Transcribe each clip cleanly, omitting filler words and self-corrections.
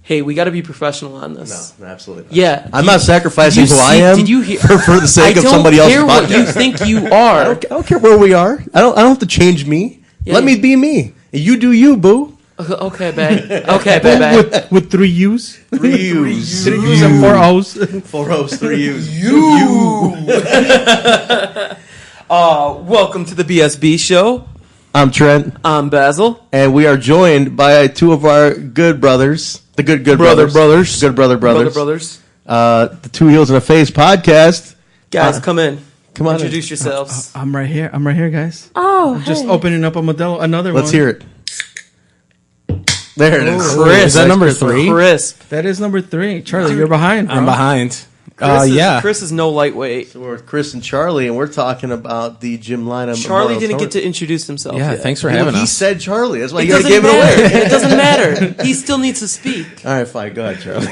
Hey, we got to be professional on this. No, absolutely not. Yeah. I'm not sacrificing who I am did you hear, for the sake of somebody else's podcast. I don't care what you think you are. I don't care where we are. I don't have to change me. Yeah. Let me be me. You do you, boo. Okay, babe. Okay, babe. With 3 U's? 3 U's. 3 U's and 4 O's. 4 O's, 3 U's. You. Welcome to the BSB show. I'm Trent. I'm Basil. And we are joined by two of our good brothers. The good brothers. Good brother brothers. The Two Heels and a Face podcast. Guys, come in. Come on. Introduce yourselves. I'm right here, guys. Oh, Just hey. opening up a Modelo, another one. Let's hear it. There it is. Chris. Is that number 3? Crisp. That is number 3. Charlie, you're behind, bro. I'm behind. Chris is no lightweight. So we're with Chris and Charlie, and we're talking about the Jim Lynam. Charlie didn't get to introduce himself Yeah, yet. thanks for having He us. said Charlie. That's why It you gotta doesn't give it matter. away. It doesn't matter. He still needs to speak. All right, fine. Go ahead, Charlie.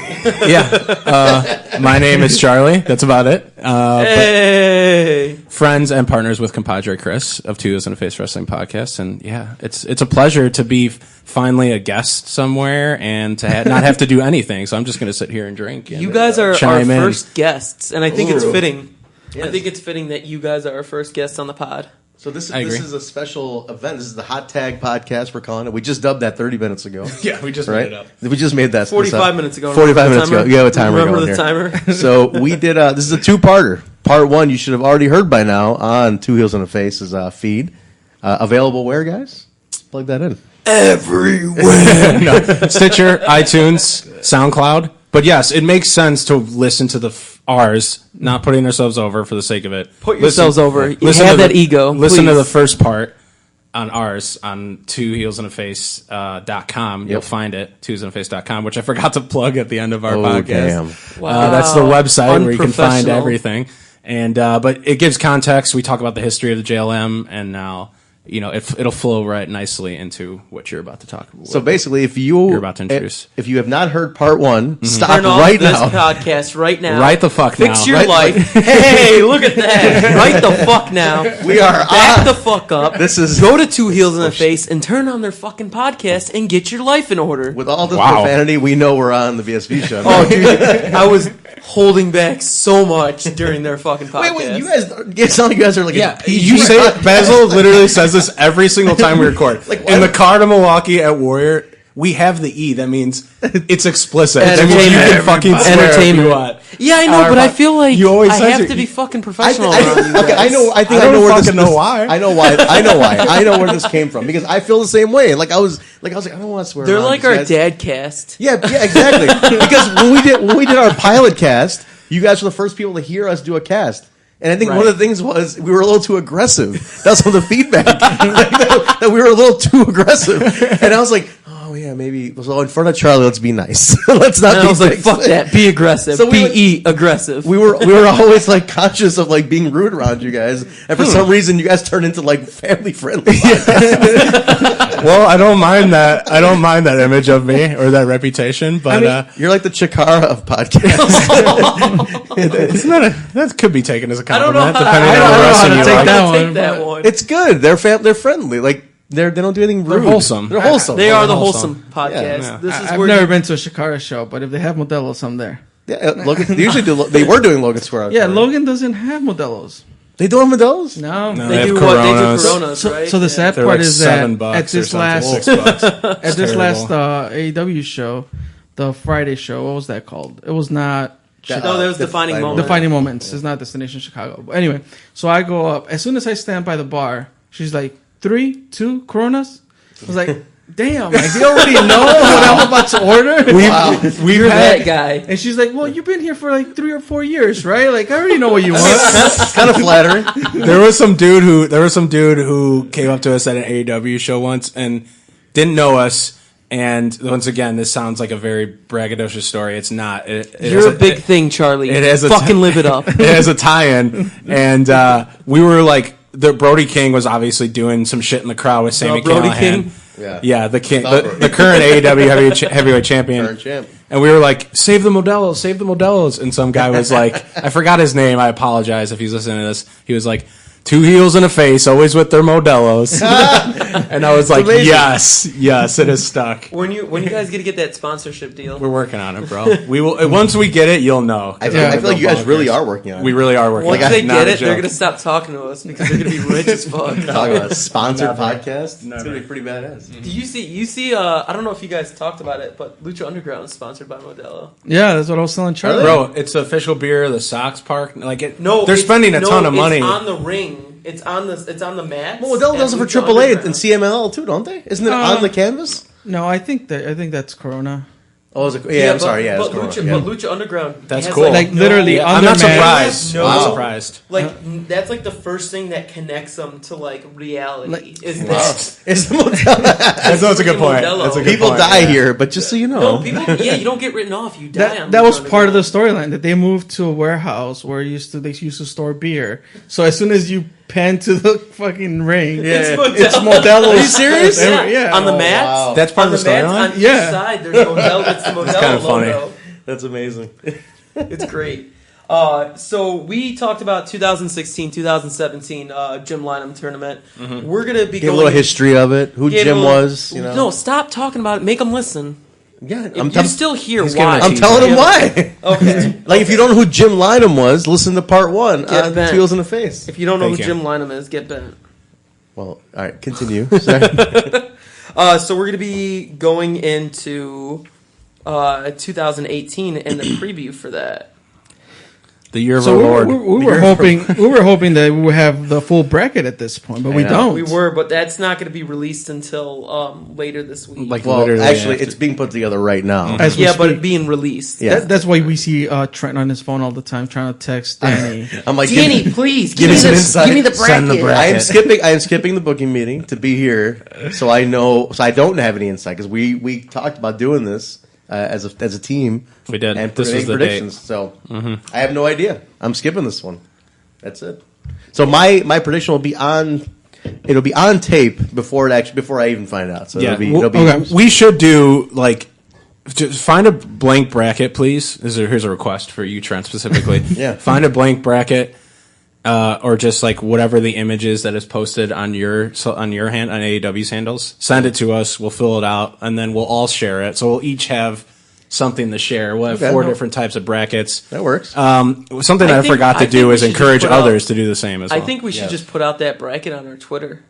Yeah. My name is Charlie. That's about it. Hey. But friends and partners with compadre Chris of Two Heels and a Face Wrestling Podcast. And yeah, it's a pleasure to be finally a guest somewhere and to not have to do anything. So I'm just going to sit here and drink. And, You guys are our chime in. first guests, and I think it's Ooh. fitting. Yes. I think it's fitting that you guys are our first guests on the pod. So this I agree. is a special event. This is the Hot Tag Podcast. We're calling it. We just dubbed that 30 minutes ago. Yeah, we just Right? made it up. We just made that. 45 minutes ago. 45 minutes ago. You have a timer Remember going the here. timer? So we did. This is a two-parter. Part 1 you should have already heard by now on Two Heels and a Face's feed. Available where, guys? Plug that in. Everywhere. No, Stitcher, iTunes, SoundCloud. But yes, it makes sense to listen to the ours, not putting ourselves over for the sake of it. Put yourselves over. Have to that ego. Listen to please. the first part on ours on twoheelsandaface.com. You'll find it, twoheelsandaface.com, which I forgot to plug at the end of our podcast. Damn. Wow. That's the website where you can find Unprofessional. everything. And but it gives context. We talk about the history of the JLM, and now it'll flow right nicely into what you're about to talk about. So basically, if you're about to introduce. if you have not heard Part 1, stop Turn off right this now. podcast right now. Right the fuck now. Fix your Right- life. Hey, look at that. Right the fuck now. We are Back on. the fuck up. This is- Go to Two Heels in the Face and turn on their fucking podcast and get your life in order. With all this Wow. profanity, we know we're on the BSB show. Oh, dude, I was holding back so much during their fucking podcast. Wait, you guys sound like you guys are like Yeah, a PG you say podcast. Basil literally says this every single time we record. Like, in why- the car to Milwaukee at Warrior, we have the E. That means it's explicit. That means you can fucking swear if Entertainment. you want. Yeah, I know, but I feel like You always I said have it. to be fucking I professional around you guys. okay, I know. I think I I know don't where this. fucking know why. I know why. I know why. I know where this came from because I feel the same way. Like I was like I don't want to swear. They're around like these our guys. dad cast. Yeah, exactly. Because when we did our pilot cast, you guys were the first people to hear us do a cast. And I think one of the things was we were a little too aggressive. That was some of the feedback. that we were a little too aggressive. And I was like, oh yeah, maybe. So in front of Charlie, let's be nice. Let's not And be I was like, dicks. fuck that. Be aggressive. So we Be aggressive. We were always like conscious of like being rude around you guys, and for some reason you guys turned into like family friendly. Well, I don't mind that. I don't mind that image of me or that reputation. But You're like the Chikara of podcasts. it's not that could be taken as a I don't compliment, know how depending I on don't the know how wrestling to you take like. that I'll one, take that but- one. It's good. They're friendly. Like they don't do anything rude. They're wholesome. They're wholesome. They are the wholesome. wholesome podcast. Yeah. This is I've where never been to a Shikara show, but if they have Modelos, I'm there. Yeah, Logan, they usually do. They were doing Logan Square. Yeah, Logan doesn't have Modelos. They don't have those. No. No. they They do have what they do Coronas. Coronas, right? So the sad They're part like is that $7 at or this something. last $6. at this terrible. last AEW show, the Friday show, what was that called? It was not No, there was Defining Moment. Defining Moments. It's not Destination Chicago. But anyway, so I go up. As soon as I stand by the bar, she's like, 3, 2 Coronas? I was like, damn, like they already know what I'm about to order. You're that guy. And she's like, well, you've been here for like 3 or 4 years, right? Like, I already know what you want. It's kind of flattering. There was some dude who came up to us at an AEW show once and didn't know us. And once again, this sounds like a very braggadocious story. It's not. You're a big thing, Charlie. It has a fucking live it up. It has a tie-in, and we were like, the Brody King was obviously doing some shit in the crowd with Sami Brody Callahan. King? Yeah. The king, Oh, Brody. the current AEW heavyweight champion. Current champ. And we were like, save the Modelos, save the Modelos. And some guy was like, I forgot his name. I apologize if he's listening to this. He was like, 2 heels and a face, always with their Modelos. And I was like, yes, it is stuck. When you guys gonna get that sponsorship deal? We're working on it, bro. We will. Once we get it, you'll know. I feel like you guys really are working on it. We really are working. Once on it. they get it, they're gonna stop talking to us because they're gonna be rich as fuck. Talk about a sponsored podcast. Never. It's gonna be pretty badass. Do you see? I don't know if you guys talked about it, but Lucha Underground is sponsored by Modelo. Yeah, that's what I was telling Charlie. Bro, it's the official beer of the Sox Park. Like it. No, they're spending a ton of money. It's on the ring. It's on the mat. Well, Modelo does it for AAA and CMLL too, don't they? Isn't it on the canvas? No, I think that's Corona. Oh, is it? Yeah, I'm sorry. Yeah, but it's Lucha Underground. That's has, cool. Like literally, Yeah, on I'm their not mat. surprised. No. I'm surprised. Like that's like the first thing that connects them to like reality. Like- is Wow. that It's the Modelo. That's a good point. Modelo. That's a good People point, die yeah. here, but just so you know. no people? Yeah, you don't get written off. You die. on That was Lucha part of the Underground. storyline that they moved to a warehouse where they used to store beer. So as soon as you pan to the fucking ring, it's Modelo. Are you serious? Yeah. On the mats. wow. That's part on of the mats storyline. on each Yeah. side. There's Modelo. It's the Modelo kinda funny. logo. That's amazing. It's great. So we talked about 2016, 2017 Jim Lynam tournament. We're gonna be Give a going little history of it. Who give Jim a- was. You know. No, stop talking about it. Make them listen. Yeah, If you're still here, he's giving why? a I'm telling him why. Okay. Like, if you don't know who Jim Lynam was, listen to part 1 Get on bent. Heels in the Face. If you don't know Thank who you. Jim Lynam is, get bent. Well, all right, continue. Sorry. So we're gonna be going into 2018 and the preview for that. The year of So our Lord. we were hoping that we would have the full bracket at this point, but we know. don't. We were, but that's not going to be released until later this week. Like Well, literally actually, after. it's being put together right now. As we yeah, but speak. being released. Yeah. That's why we see Trent on his phone all the time trying to text Danny. I'm like, Danny, please give me some insight. Give me the Send the bracket. bracket. I am skipping the booking meeting to be here, so I don't have any insight because we talked about doing this as a team. We did. And This was making the predictions. So I have no idea. I'm skipping this one. That's it. So my prediction will be on. It'll be on tape before I even find out. So Yeah. it'll be Okay. We should do like just find a blank bracket, please. Here's a request for you, Trent, specifically. Yeah. Find a blank bracket, or just like whatever the image is that is posted on your on AEW's handles. Send it to us. We'll fill it out, and then we'll all share it. So we'll each have something to share. We'll have Okay. 4 different types of brackets. that works. Something I I think- forgot I to think do we is should just encourage put out- others to do the same as well. I think we should Yeah. just put out that bracket on our Twitter.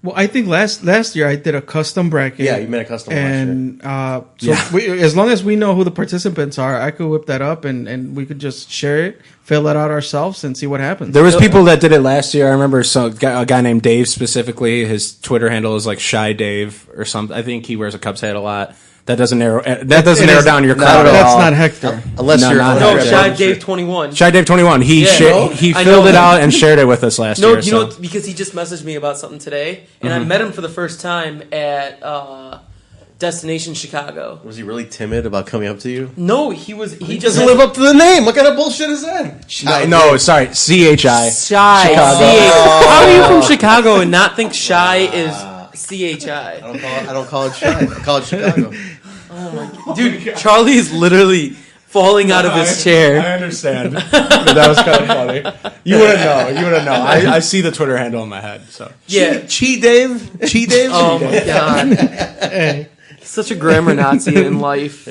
Well, I think last year I did a custom bracket. Yeah, you made a custom one and as long as we know who the participants are, I could whip that up and we could just share it, fill it out ourselves, and see what happens. There was people that did it last year. I remember a guy named Dave specifically. His Twitter handle is like Shy Dave or something. I think he wears a Cubs hat a lot. That doesn't narrow down your crowd at That's all. not Hector. Unless No, you're not No, Okay. Shy Dave 21. Shy Dave 21. He Yeah. sha- No? he I filled know. it out and shared it with us last No, year. you so. know, because he just messaged me about something today, and I met him for the first time at Destination Chicago. Was he really timid about coming up to you? No, he was. He He just doesn't live up to the name. What kind of bullshit is that? No, sorry, CHI. Shy. Chicago. CH. How are you from Chicago and not think Shy is CHI? I don't call it Shy. I call it Chicago. Dude, Charlie is literally falling out of his chair. I understand. But that was kind of funny. You wouldn't know. I see the Twitter handle in my head. So Yeah. Chi Dave? Chi Dave? Oh my god. Hey. He's such a grammar Nazi in life.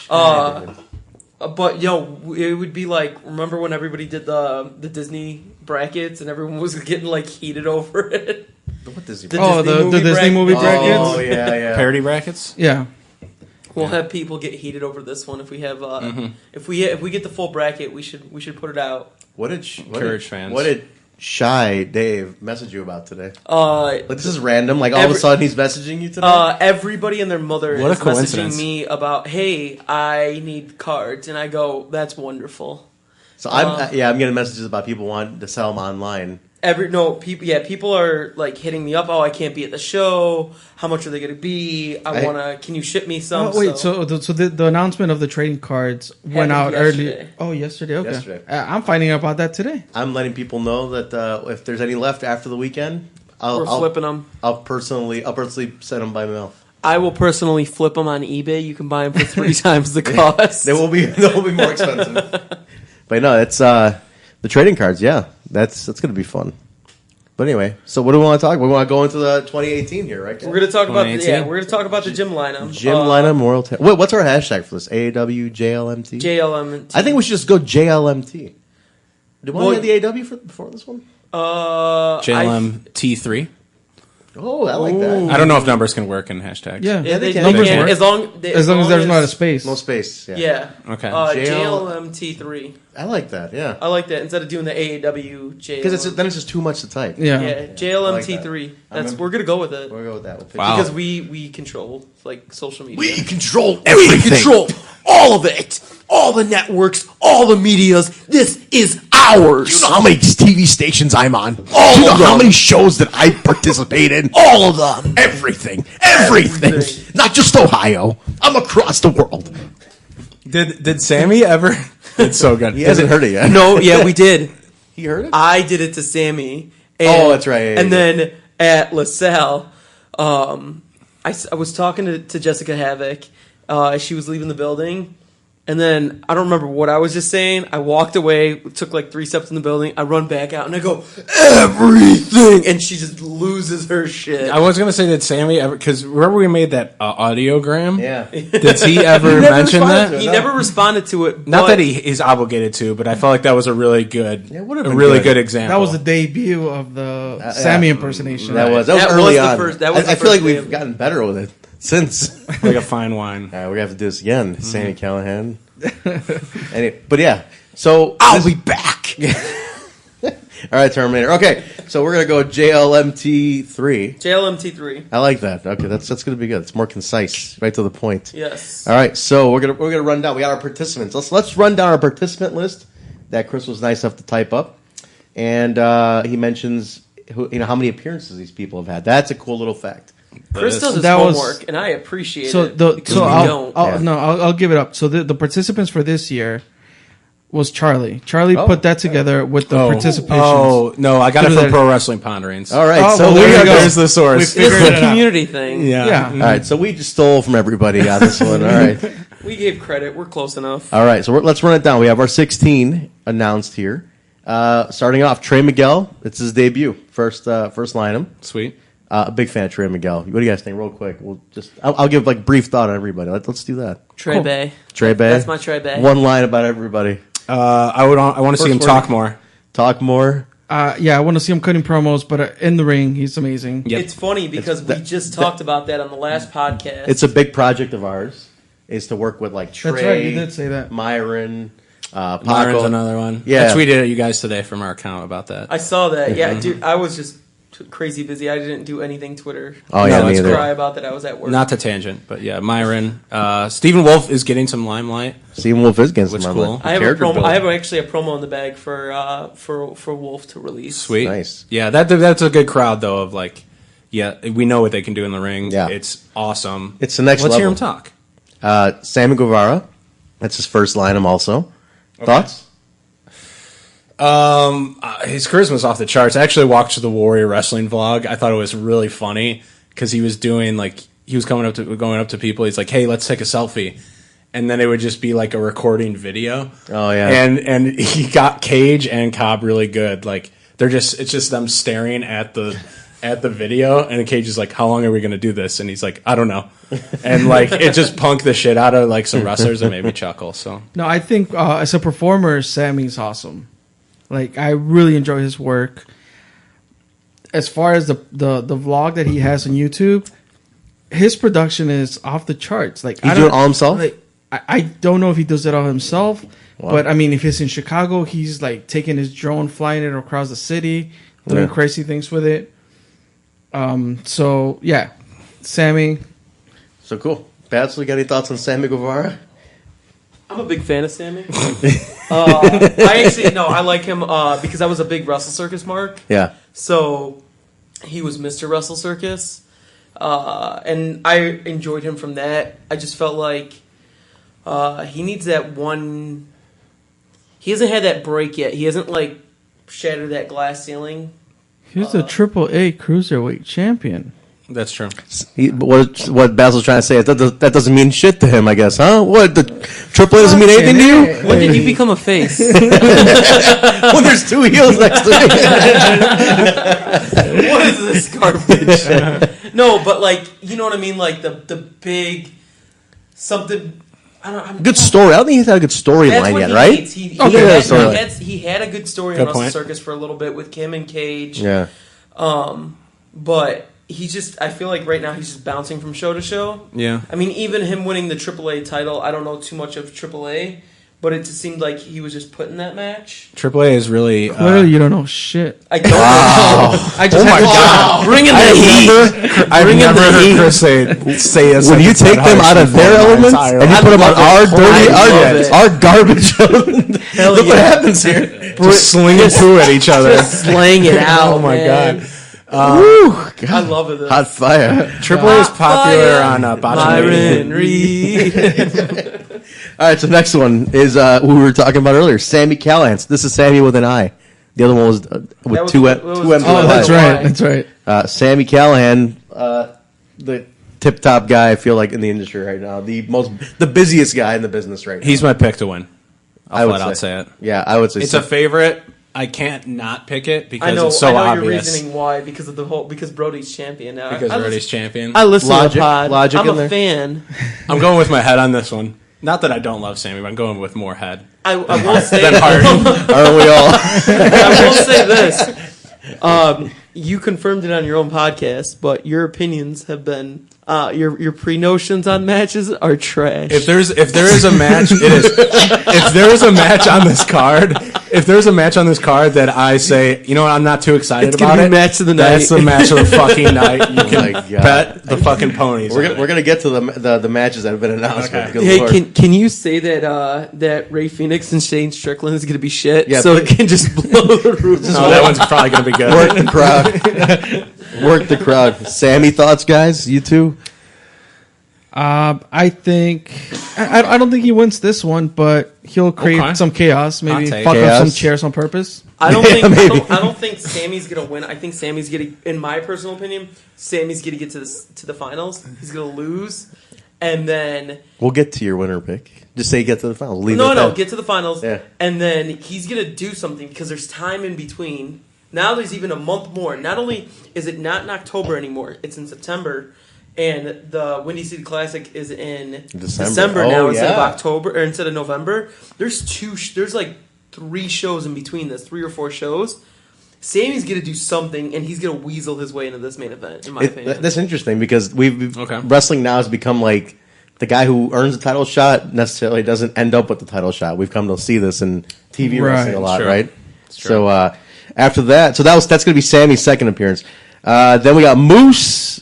But it would be like, remember when everybody did the Disney brackets and everyone was getting like heated over it? What Disney? The The Disney movie brackets? Oh, yeah. parody brackets. Yeah. We'll have people get heated over this one if we have if we get the full bracket. We should put it out. Encourage fans. What did Shy Dave message you about today? Like Like, this is random. Like, all of a sudden he's messaging you today? everybody and their mother What a is messaging coincidence. me about, hey, I need cards, and I go, that's wonderful. So I'm getting messages about people wanting to sell them online. People are like hitting me up. Oh, I can't be at the show. How much are they going to be? Can you ship me some? Oh, wait, so the announcement of the trading cards went out yesterday. early. Oh, yesterday. Okay. Yesterday. I'm finding out about that today. I'm letting people know that if there's any left after the weekend, we're flipping them. I'll personally send them by mail. I will personally flip them on eBay. You can buy them for 3 times the cost. They will be more expensive. But no, it's the trading cards. Yeah, That's going to be fun. But anyway, so what do we want to talk about? We want to go into the 2018 here, right? We're gonna talk about 2018? we're gonna talk about the gym lineup. Gym lineup, Memorial. What's our hashtag for this? AAW JLMT. JLMT. I think we should just go JLMT. Did one have the AW before this one? JLM T3. Oh, I like that. I don't know if numbers can work in hashtags. Yeah, Yeah, they can. Numbers can, work. as long as there's not a space. No space. Yeah. Yeah. Okay. JLMT3. I like that. Yeah. I like that instead of doing the AAW JLM. Because then it's just too much to type. Yeah. Yeah, JLMT3. that. We're gonna go with it We'll go with that. Wow. because we control like social media. We control everything. We control all of it, all the networks, all the medias. This is ours. Do you know how many TV stations I'm on? All Do you know how many shows that I participate in? All of them. Everything. Not just Ohio. I'm across the world. Did Sammy ever? It's so good. He hasn't heard it yet. No, yeah, we did. He heard it? I did it to Sammy. And, Oh, that's right, yeah, and yeah. then at LaSalle, I was talking to Jessica Havoc. She was leaving the building. And then, I don't remember what I was just saying. I walked away, took like 3 steps in the building. I run back out and I go, everything! And she just loses her shit. I was gonna say, did Sammy ever? Because remember we made that audiogram. Yeah. Did he ever mention responded that? to it. He No. never responded to it. Not but that he is obligated to, but I felt like that was a really good, Yeah, it would've a been really good. good example. That was the debut of the Sammy impersonation. That was That early was the on. first- that was I the feel like first we've day. gotten better with it since. like a fine wine. All right, we're gonna have to do this again. Sammy Callahan. But yeah, so I'll be back. all right, Terminator. Okay, so we're gonna go JLMT3. JLMT3. I like that. Okay, that's gonna be good. It's more concise, right to the point. Yes. All right, so we're gonna run down. We got our participants. Let's run down our participant list that Chris was nice enough to type up, and he mentions how many appearances these people have had. That's a cool little fact. Chris does his That was- homework, and I appreciate So it. because we I'll don't. I'll give it up. So the participants for this year was Charlie. Charlie Oh, put that together with the participations. Oh no, I got it Do from that. Pro Wrestling Ponderings. All right, Oh, so well, there you go. There's the source. We This is figured a it out. community thing. Yeah. all right, so we just stole from everybody on this one. All right, We gave credit. We're close enough. all right. So let's run it down. We have our 16 announced here. Starting off, Trey Miguel. It's his debut. First line. Sweet. A big fan of Trey Miguel. What do you guys think? Real quick, I'll give like brief thought on everybody. Let's do that. Trey Bay. Trey Bay. That's my Trey Bay. One line about everybody. I want to see him First talk word. more. Talk more. Yeah, I want to see him cutting promos, but in the ring, he's amazing. Yep. It's funny because we just talked about that on the last podcast. It's a big project of ours. Is to work with like Trey. That's right, you did say that. Myron. Myron's Paco. another one. Yeah. I tweeted at you guys today from our account about that. I saw that. Yeah, dude, I was just crazy busy. I didn't do anything Twitter. Oh yeah, No, me it's either. Cry about that. I was at work. Not to tangent, but yeah, Myron. Stephen Wolf is getting some limelight. Steven Wolf is against Which him. cool. I have a Character promo. build. I have actually a promo in the bag for Wolf to release. Sweet. Nice. Yeah, that's a good crowd though. Of like, yeah, we know what they can do in the ring. Yeah. It's awesome. It's the next Let's hear level. him talk. Sammy Guevara. That's his first line. Also. Thoughts? His charisma's off the charts. I actually watched the Warrior Wrestling vlog. I thought it was really funny because he was doing like he was going up to people. He's like, "Hey, let's take a selfie," and then it would just be like a recording video. Oh yeah. and he got Cage and Cobb really good. Like it's just them staring at the video, and Cage is like, "How long are we going to do this?" And he's like, "I don't know," and like it just punked the shit out of like some wrestlers and made me chuckle. So No, I think as a performer, Sammy's awesome. Like, I really enjoy his work. As far as the vlog that he has on YouTube, his production is off the charts. Like, He's doing it all himself? Like, I don't know if he does it all himself, but I mean, if he's in Chicago, he's like taking his drone, flying it across the city, doing Yeah. crazy things with it. So yeah, Sammy. So cool. Basil, you got any thoughts on Sammy Guevara? I'm a big fan of Sammy. I like him because I was a big Wrestle Circus mark. Yeah. So he was Mr. Wrestle Circus, and I enjoyed him from that. I just felt like he needs that one. He hasn't had that break yet. He hasn't like shattered that glass ceiling. He's the AAA Cruiserweight champion. That's true. What Basil's trying to say is that doesn't mean shit to him, I guess, huh? What, the AAA doesn't mean anything to you? When did you become a face? When there's two heels next to me. What is this garbage? No, but like, you know what I mean? Like the big something. Good story. I don't think he's had a good storyline yet, right? He had a good story in Russell Circus for a little bit with Kim and Cage. Yeah. But he's just, I feel like right now he's just bouncing from show to show. Yeah. I mean, even him winning the AAA title, I don't know too much of AAA, but it just seemed like he was just put in that match. AAA is really... Clearly, you don't know shit. I don't know. I just God. Bring in the heat. I've never heard Chris say when you take them out of their elements and you put them on our dirty, our garbage elements, look what happens here. Just slinging poo at each other. Just slaying it out. Oh my God. I love it. Hot fire. AAA is popular on Byron Reed. All right, so next one is who we were talking about earlier, Sami Callihan. This is Sammy with an I. The other one was with two M's. Oh, that's right. That's right. Sami Callihan, the tip-top guy, I feel like, in the industry right now. The busiest guy in the business right now. He's my pick to win. I would say. say it. Yeah, I would say it's a favorite. I can't not pick it because it's so I know obvious. your reasoning why, because Brody's champion now. Brody's champion. I listen to the pod. Logic I'm in a there. fan. I'm going with my head on this one. Not that I don't love Sammy, but I'm going with more head. I will say Than heart. Aren't we all? I will say this. You confirmed it on your own podcast, but your opinions have been your pre-notions on matches are trash. If there is a match, it is. If there is a match on this card, that I say, you know what, I'm not too excited about it. Match of the night. That's the match of the fucking night. You can bet the fucking ponies. We're gonna get to the matches that have been announced. Okay. Hey, can you say that Ray Phoenix and Shane Strickland is gonna be shit? Yeah, so it can just blow the roof. No, that one's probably gonna be good. Work the crowd. Work the crowd. Sammy, thoughts, guys? You too? I think I don't think he wins this one, but he'll create some chaos. Maybe fuck up some chairs on purpose. I don't think Sammy's gonna win. I think Sammy's gonna, in my personal opinion, Sammy's gonna get to the finals. He's gonna lose, and then we'll get to your winner pick. Just say get to the finals. Get to the finals, and then he's gonna do something because there's time in between. Now there's even a month more. Not only is it not in October anymore, it's in September. And the Windy City Classic is in December now instead of October or instead of November. There's like 3 shows in between this, 3 or 4 shows. Sammy's gonna do something, and he's gonna weasel his way into this main event. In my opinion, that's interesting because wrestling now has become like the guy who earns the title shot necessarily doesn't end up with the title shot. We've come to see this in TV wrestling a lot, right? So after that, that's gonna be Sammy's second appearance. Then we got Moose,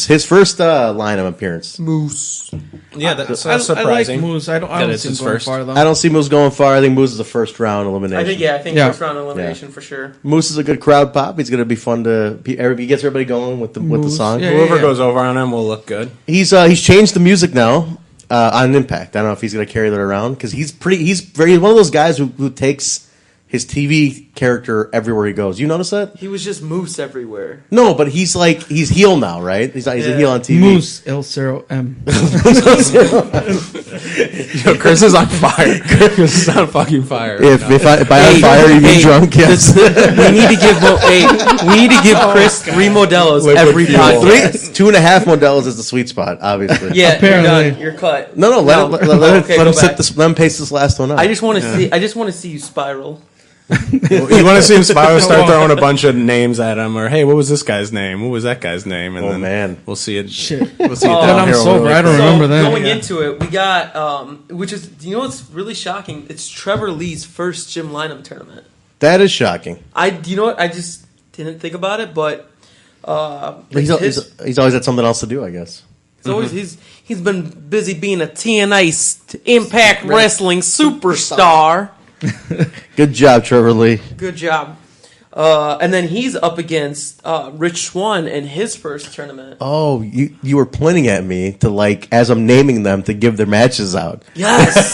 his first Lynam appearance. Moose. Yeah, that's surprising. I like Moose. I don't see him going far, though. I don't see Moose going far. I think Moose is a first round elimination. I think first round elimination for sure. Moose is a good crowd pop. He's going to be fun to. He gets everybody going with the song. Yeah, whoever goes over on him will look good. He's changed the music now on Impact. I don't know if he's going to carry that around because he's one of those guys who takes his TV character everywhere he goes. You notice that? He was just Moose everywhere. No, but he's heel now, right? He's a heel on TV. Moose El0M. Yo, Chris is on fire. Chris is on fucking fire. If I on fire, you mean drunk? Yes. we need to give Chris 3 Modelos every podcast. 2.5 Modelos is the sweet spot, obviously. Yeah, apparently you're cut. No, let him pace this last one up. I just want to see you spiral. You want to see him spiral, start throwing a bunch of names at him, or hey, what was this guy's name? What was that guy's name? And then we'll see it. Shit. We'll see it Then I'm sober. I don't remember that. Going into it, we got which is, you know what's really shocking? It's Trevor Lee's first Jim Lynam tournament. That is shocking. You know what? I just didn't think about it, but he's always had something else to do, I guess. He's been busy being a TNA Impact Wrestling superstar. Good job, Trevor Lee. Good job. And then he's up against Rich Swann in his first tournament. Oh, you were pointing at me to as I'm naming them to give their matches out. Yes.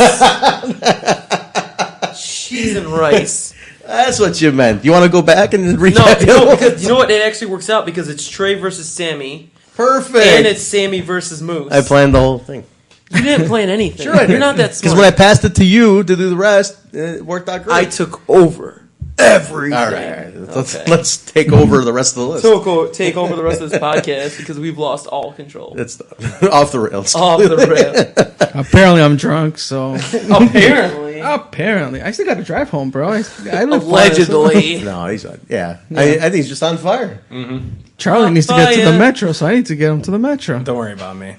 Cheese and rice. That's what you meant. You want to go back and No, recap? because you know what? It actually works out because it's Trey versus Sammy, Perfect. and it's Sammy versus Moose. I planned the whole thing. You didn't plan anything. Sure I did. You're not that smart. Because when I passed it to you to do the rest, it worked out great. I took over everything. All right. Okay. Let's take over the rest of the list. Take over the rest of this podcast because we've lost all control. It's off the rails. Off the rail. Apparently, I'm drunk, so. Apparently. Apparently. I still got to drive home, bro. I live Allegedly. No, he's on. Yeah. I think he's just on fire. Charlie needs to get to the metro, so I need to get him to the metro. Don't worry about me.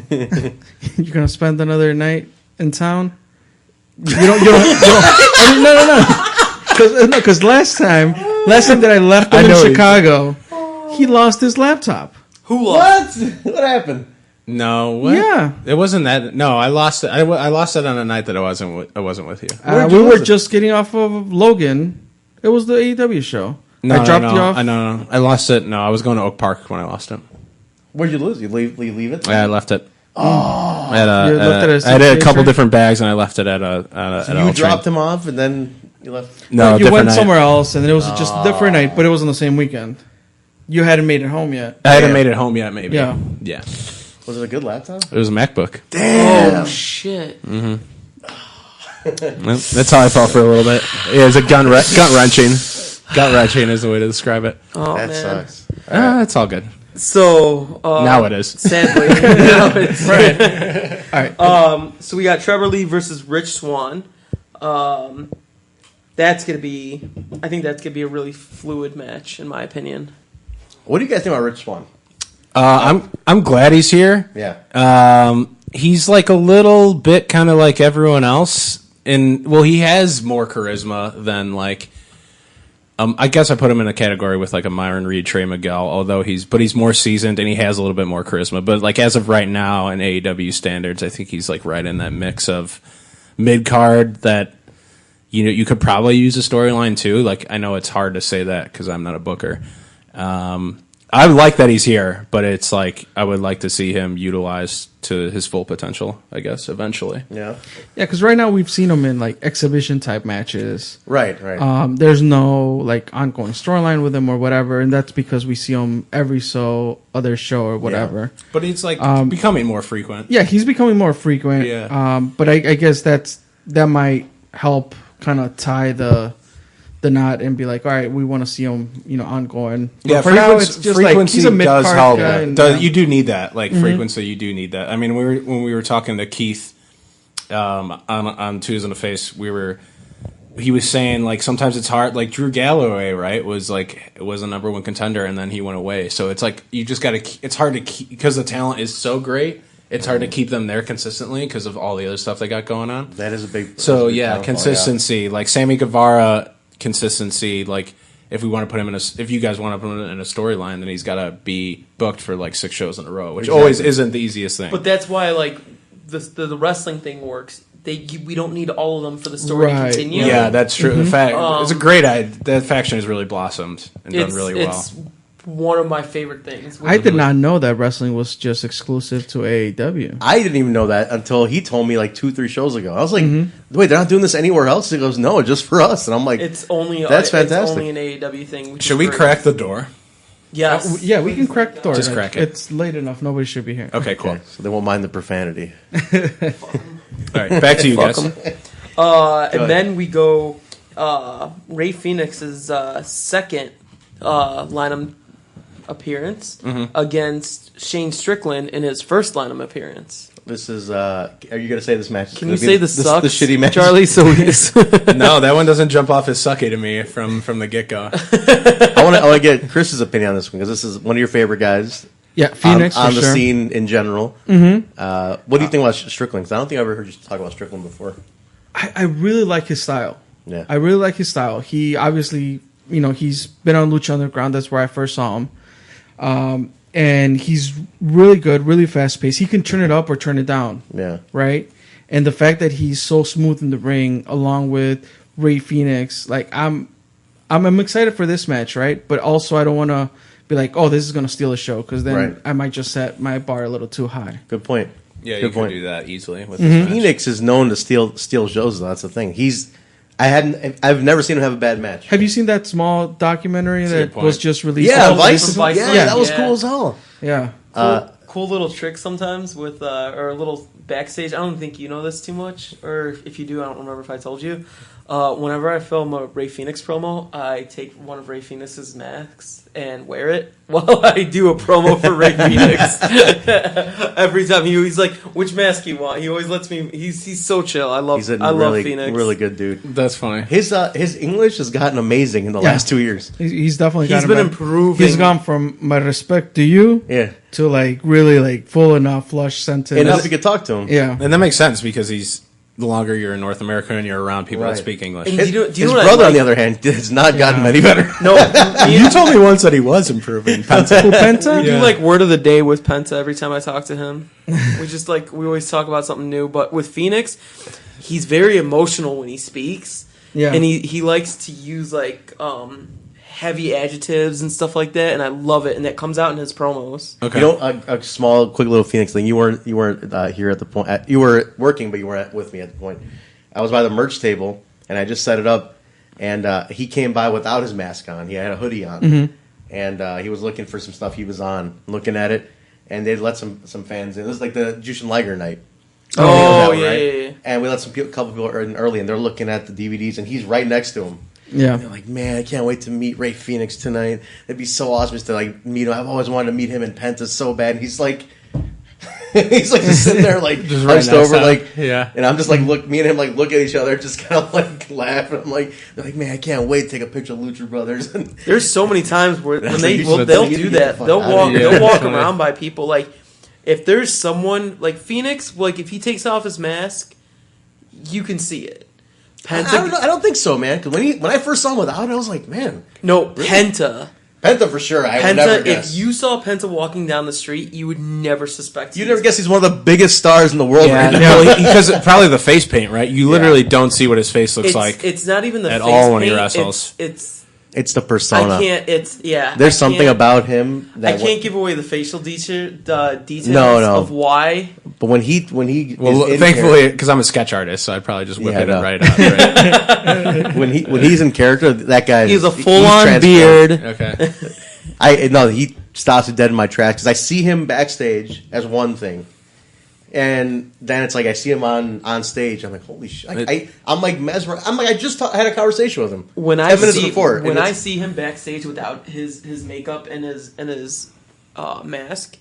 You're gonna spend another night in town? You don't I mean, no. Because last time that I left him in Chicago, he lost his laptop. Who lost? What happened? No, what? Yeah. It wasn't that. No, I lost it. I lost it on a night that I wasn't with you. We were just getting off of Logan. It was the AEW show. No, I dropped you off. No. I lost it. No, I was going to Oak Park when I lost it. Where'd you lose? You leave it? Yeah, I left it. You left it at I had a couple station? different bags, and I left it at a. So you dropped him off, and then you left? No, you went night. somewhere else, and it was just a different night, but it was on the same weekend. You hadn't made it home yet. I hadn't made it home yet. Maybe. Yeah. Yeah. Was it a good laptop? It was a MacBook. Damn. Oh, shit. Well, that's how I felt for a little bit. It was a gut wrenching. Gut wrenching is the way to describe it. Oh, That man. sucks. It's all good. So Now it is. Sadly, now it's Right. All right. So we got Trevor Lee versus Rich Swann. That's gonna be. I think that's gonna be a really fluid match, in my opinion. What do you guys think about Rich Swann? I'm glad he's here. Yeah. He's like a little bit kind of like everyone else. He has more charisma than like. I guess I put him in a category with like a Myron Reed, Trey Miguel, although he's more seasoned and he has a little bit more charisma. But like as of right now in AEW standards, I think he's like right in that mix of mid card that you could probably use a storyline too. Like I know it's hard to say that because I'm not a booker. I like that he's here, but it's like I would like to see him utilized to his full potential, I guess, eventually. Yeah. Yeah, because right now we've seen him in like exhibition type matches. Right. There's no like ongoing storyline with him or whatever, and that's because we see him every so other show or whatever. Yeah. But it's like becoming more frequent. Yeah, he's becoming more frequent. Yeah. But I guess that might help kind of tie the knot and be like, all right, we want to see him, ongoing. But Yeah, for now, it's just like he's a mid-card does help. guy. And, You do need that, like frequency. You do need that. I mean, when we were talking to Keith on Tuesday in the Face, he was saying like sometimes it's hard. Like Drew Galloway, right, was a number one contender and then he went away. So it's like you just got to. It's hard to keep because the talent is so great. It's hard to keep them there consistently because of all the other stuff they got going on. That is a big. So downfall, consistency. Yeah. Like Sammy Guevara. Consistency, like if we want to put him if you guys want to put him in a storyline, then he's got to be booked for like 6 shows in a row, which always isn't the easiest thing. But that's why like the wrestling thing works. We don't need all of them for the story to continue. Yeah, that's true. The fact it's a great idea. That faction has really blossomed and done really well. It's one of my favorite things. I did not know that wrestling was just exclusive to AEW. I didn't even know that until he told me like 2-3 shows ago. I was like, wait, they're not doing this anywhere else? He goes, no, just for us. And I'm like, It's only that's fantastic. It's only an AEW thing. which Should is we great. crack the door? Yes. Yeah, we can crack the door. Just crack it. It's late enough. Nobody should be here. Okay, cool. okay, so they won't mind the profanity. All right, back to you guys. And then we go Ray Phoenix's second Lynam appearance against Shane Strickland in his first Lynam appearance. This is. Are you going to say this match? Is Can gonna you be say this sucks? The shitty match, Charlie? So No, that one doesn't jump off as sucky to me from the get go. I want to get Chris's opinion on this one because this is one of your favorite guys. Yeah, Phoenix on for the sure. scene in general. What do you think about Strickland? Because I don't think I ever heard you talk about Strickland before. I really like his style. Yeah, I really like his style. He obviously, he's been on Lucha Underground. That's where I first saw him. And he's really good, really fast paced. He can turn it up or turn it down. Yeah. Right? And the fact that he's so smooth in the ring along with Ray Phoenix, like I'm excited for this match, right? But also I don't want to be like, oh, this is going to steal a show because then Right. I might just set my bar a little too high. Good point. Yeah, Good you point. can do that easily with this match. Phoenix is known to steal shows. Though. That's the thing. I've never seen him have a bad match. Have you seen that small documentary That's a good that point. was just released? Yeah, on Vice. Vice. Yeah, that was Yeah. cool as hell. Yeah. Cool little trick sometimes with or a little backstage. I don't think you know this too much, or if you do, I don't remember if I told you. Whenever I film a Ray Phoenix promo, I take one of Ray Phoenix's masks and wear it while I do a promo for Ray Phoenix. Every time he's like, "Which mask you want?" He always lets me. He's so chill. I love Phoenix. Really good dude. That's funny. His English has gotten amazing in the last 2 years. He's definitely He's been improving. He's gone from my respect to you Yeah, to like really like full enough flush sentence. enough you could talk to him. Yeah. And that makes sense because the longer you're in North America and you're around people that Right. speak English. And His, do you his know what I brother, on like? the other hand, has not gotten any better. No, You told me once that he was improving. Penta. Who, Penta? We do like word of the day with Penta every time I talk to him. We always talk about something new. But with Phoenix, he's very emotional when he speaks. Yeah. And he likes to use like heavy adjectives and stuff like that, and I love it. And that comes out in his promos. Okay. You know, a small, quick little Phoenix thing. You weren't here at the point. You were working, but you weren't with me at the point. I was by the merch table, and I just set it up, and he came by without his mask on. He had a hoodie on, and he was looking for some stuff he was on, looking at it, and they'd let some fans in. This is like the Jushin Liger night. Oh, You know that one, yeah, right? yeah, yeah. And we let couple people in early, and they're looking at the DVDs, and he's right next to him. Yeah. They're like, man, I can't wait to meet Ray Phoenix tonight. It'd be so awesome just to like meet him. I've always wanted to meet him in Penta so bad. And he's like, just sitting there like Just right hunched next over, to him. like, Yeah. And I'm just like me and him like look at each other, just kind of like laugh. And I'm like, they're like, man, I can't wait to take a picture of Lucha Brothers. And There's so many times where when That's they like, you should- they'll you do get the that. fuck They'll outta walk here. they'll walk Yeah. around by people. Like if there's someone like Phoenix, like if he takes off his mask, you can see it. Penta, I don't know. I don't think so, man. Because when I first saw him without, I was like, man, no Penta. Penta for sure. I would never Penta. guess. If you saw Penta walking down the street, you would never suspect. You never guess he's one of the biggest stars in the world Yeah, right now. no, because probably the face paint, right? You literally don't see what his face looks like. It's not even the at face all when he paint, wrestles. It's the persona. I can't. There's something about him I that can't give away the facial details No. of why. But when he Well, is in thankfully, because I'm a sketch artist, so I'd probably just whip Yeah, it no. right out. Right? when he's in character, that guy He's a he's full-on transformed. beard. Okay. He stops it dead in my tracks because I see him backstage as one thing, and then it's like I see him on stage. I'm like, holy shit! I'm like mesmerized. I'm like, I just had a conversation with him When 10 I minutes see before. when and I it's- see him backstage without his makeup and his mask,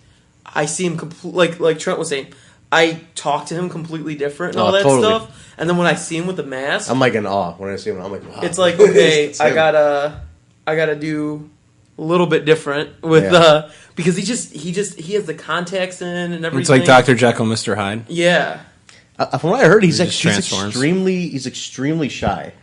I see him like Trent was saying. I talk to him completely different and all that totally. stuff. And then when I see him with the mask, I'm like in awe when I see him. I'm like, wow. it's like okay, It's I him. gotta do a little bit different with Yeah. because he has the contacts in and everything. It's like Dr. Jekyll, Mr. Hyde. Yeah. From what I heard, he's just transforms. extremely shy.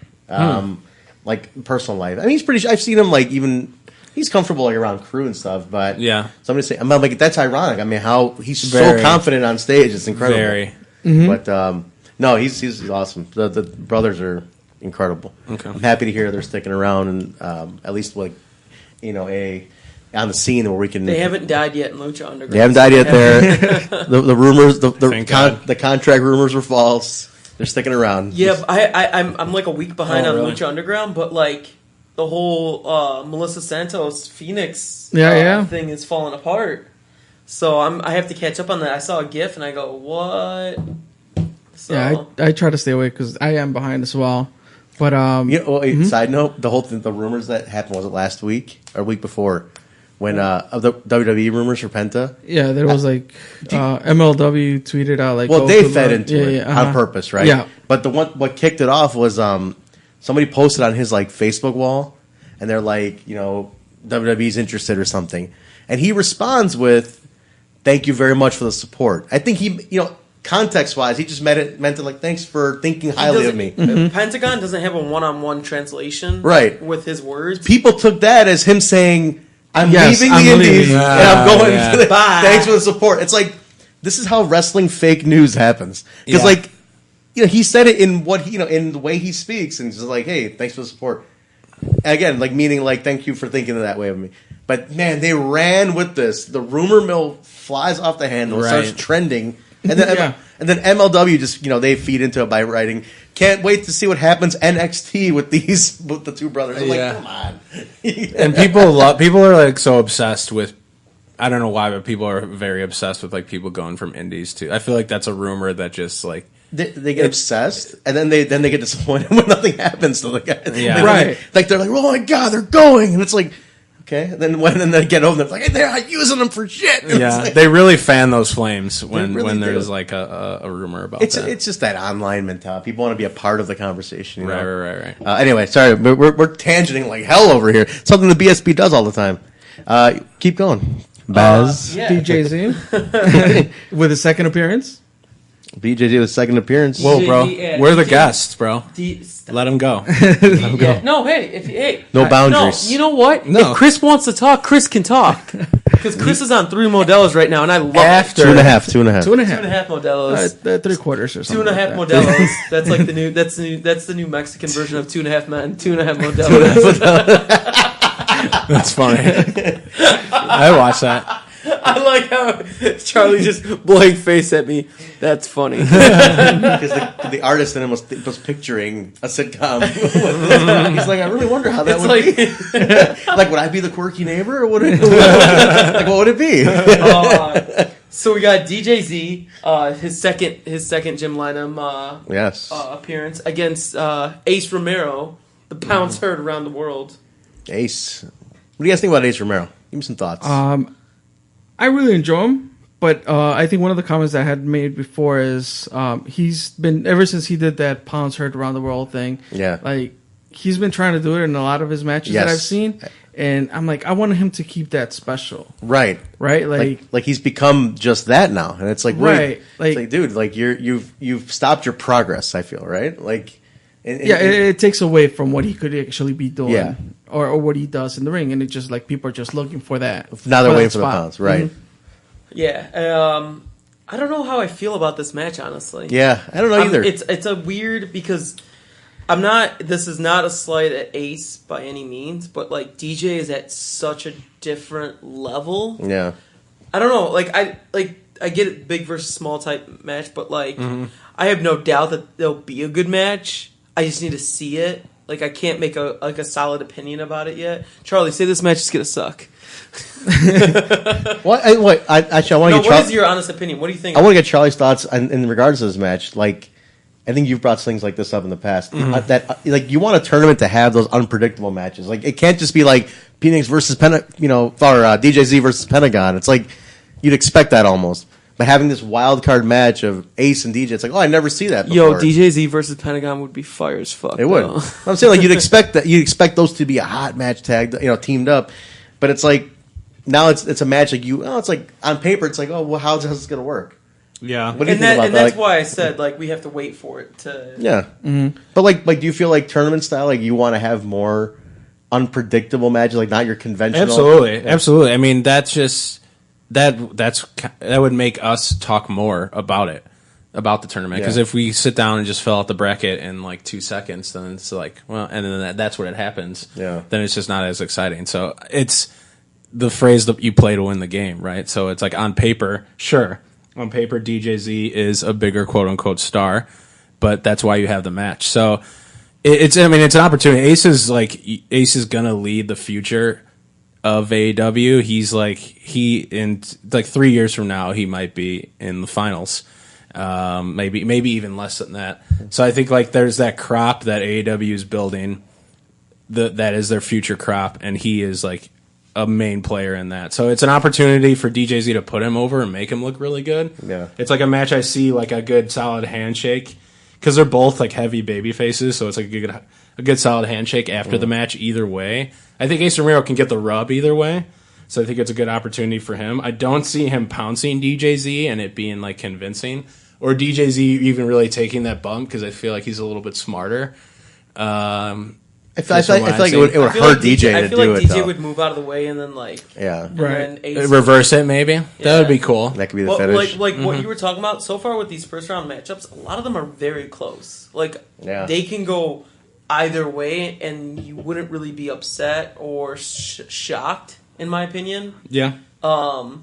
Like personal life. I mean, he's pretty shy. I've seen him like even. He's comfortable like around crew and stuff, but Yeah. somebody say, I'm like, that's ironic. I mean, how he's Very. so confident on stage, it's incredible. Very. But no, he's awesome. The brothers are incredible. Okay. I'm happy to hear they're sticking around and at least like on the scene where we can. They haven't died yet in Lucha Underground. They haven't died yet. There, the rumors, Thank God. the contract rumors were false. They're sticking around. Yeah, but I'm like a week behind Oh, on really? Lucha Underground, but like the whole Melissa Santos Phoenix Yeah. thing is falling apart. So I have to catch up on that. I saw a GIF and I go, what? So Yeah, I try to stay away because I am behind as well. But Side note: the whole thing, the rumors that happened was it last week or week before when of the WWE rumors for Penta. yeah, there was like MLW tweeted out like, Well, oh, they good fed luck. into Yeah, it yeah, on uh-huh. purpose, right? Yeah. But what kicked it off was somebody posted on his like Facebook wall, and they're like, WWE's interested or something, and he responds with, "Thank you very much for the support." I think he, context wise, he just meant it like, "Thanks for thinking highly of me." Pentagon doesn't have a one-on-one translation, Right. with his words. People took that as him saying, "I'm Yes, leaving I'm the Indies leaving. and I'm going Yeah. to the, Bye." thanks for the support." It's like this is how wrestling fake news happens because, Yeah. he said it in what in the way he speaks, and just like, "Hey, thanks for the support." Again, like meaning like, "Thank you for thinking that way of me." But man, they ran with this. The rumor mill flies off the handle, Right. starts trending, and then Yeah. And then MLW just, they feed into it by writing, can't wait to see what happens NXT with the two brothers. I'm like, come on. And people are like so obsessed with, I don't know why, but people are very obsessed with like people going from indies to. I feel like that's a rumor that just like they get obsessed, and then they get disappointed when nothing happens to the guy. Yeah. Right. Like they're like, oh my god, they're going, and it's like, okay. And then when they get over, they're like, hey, they're not using them for shit. And yeah, like, they really fan those flames when really there's do. like a rumor about that. it's just that online mentality. People want to be a part of the conversation. You know? Right. Anyway, sorry, we're tangenting like hell over here. Something the BSB does all the time. Keep going. Baz. DJ Z with his second appearance. BJJ with second appearance. Whoa, bro. Yeah, We're the DJ guests, bro. Let them go. No, hey. No boundaries. No, you know what? No. If Chris wants to talk, Chris can talk. Because Chris is on 3 Modelos right now, and I love After- it. 2.5. 2.5. 2.5 Modelos. 3/4 or something. 2.5 like that. Modelos. That's like the new. That's the new Mexican version of 2.5 Men. 2.5 Modelos. That's funny. I watched that. I like how Charlie just blank face at me. That's funny. Because the artist in him was picturing a sitcom. He's like, I really wonder how that It's would be. like Like, would I be the quirky neighbor, or would it? Like, what would it be? so we got DJ Z, his second Jim Lynam Yes, appearance against Ace Romero, the pounds heard around the world. Ace. What do you guys think about Ace Romero? Give me some thoughts. I really enjoy him, but I think one of the comments I had made before is he's been, ever since he did that pounds heard around the world thing. Yeah. Like he's been trying to do it in a lot of his matches that Yes. I've seen, and I'm like, I want him to keep that special, Right. right? Like he's become just that now, and it's like, wait, Right, it's like- like, dude, like you've stopped your progress. I feel right, like, yeah, it takes away from what he could actually be doing, Yeah. or what he does in the ring, and it's just like people are just looking for that. now they're for waiting that for the spot. pounds, right? Mhm. Yeah, I don't know how I feel about this match, honestly. Yeah, I don't know either. It's a weird because I'm not. This is not a slight at Ace by any means, but like DJ is at such a different level. Yeah, I don't know. I get it, big versus small type match, but like I have no doubt that there'll be a good match. I just need to see it. Like I can't make a solid opinion about it yet. Charlie, say this match is gonna suck. What? I want to No, get. what is your honest opinion? What do you think? I want to get Charlie's thoughts in regards to this match. Like, I think you've brought things like this up in the past. That like you want a tournament to have those unpredictable matches. Like it can't just be like Phoenix versus or DJZ versus Pentagon. It's like you'd expect that almost. But having this wild card match of Ace and DJ, it's like, oh, I never see that before. Yo, DJZ versus Pentagon would be fire as fuck. It would. though. I'm saying like you'd expect that. You'd expect those to be a hot match tagged, teamed up. But it's like now it's a match like it's like on paper it's like, oh well, how's this going to work? Yeah. What do you And think about that? that's Like, why I said like we have to wait for it to. yeah. But like do you feel like tournament style, like you want to have more unpredictable matches, like not your conventional? Absolutely. I mean, that's just that would make us talk more about it, about the tournament. Because Yeah. if we sit down and just fill out the bracket in like 2 seconds, then it's like, well, and then that's what it happens. Yeah. Then it's just not as exciting. So it's the phrase that you play to win the game, right? So it's like on paper, sure. On paper, DJZ is a bigger quote unquote star, but that's why you have the match. So it's an opportunity. Ace is gonna lead the future of AEW. He's in 3 years from now, he might be in the finals. Maybe even less than that. So I think like there's that crop that AEW is building that is their future crop, and he is like a main player in that. So it's an opportunity for DJZ to put him over and make him look really good. Yeah. It's like a match I see like a good solid handshake, because they're both like heavy baby faces, so it's like a good solid handshake after the match either way. I think Ace Romero can get the rub either way, so I think it's a good opportunity for him. I don't see him pouncing DJZ and it being like convincing, or DJZ even really taking that bump, because I feel like he's a little bit smarter. I feel like it would I feel hurt like DJ I to feel do like it DJ though. would move out of the way and then like Yeah, and Right. then Ace Reverse it, maybe. That Yeah. would be cool. that could be the Well, finish. like what you were talking about so far with these first round matchups, a lot of them are very close. Like Yeah. they can go either way, and you wouldn't really be upset or shocked, in my opinion. Yeah.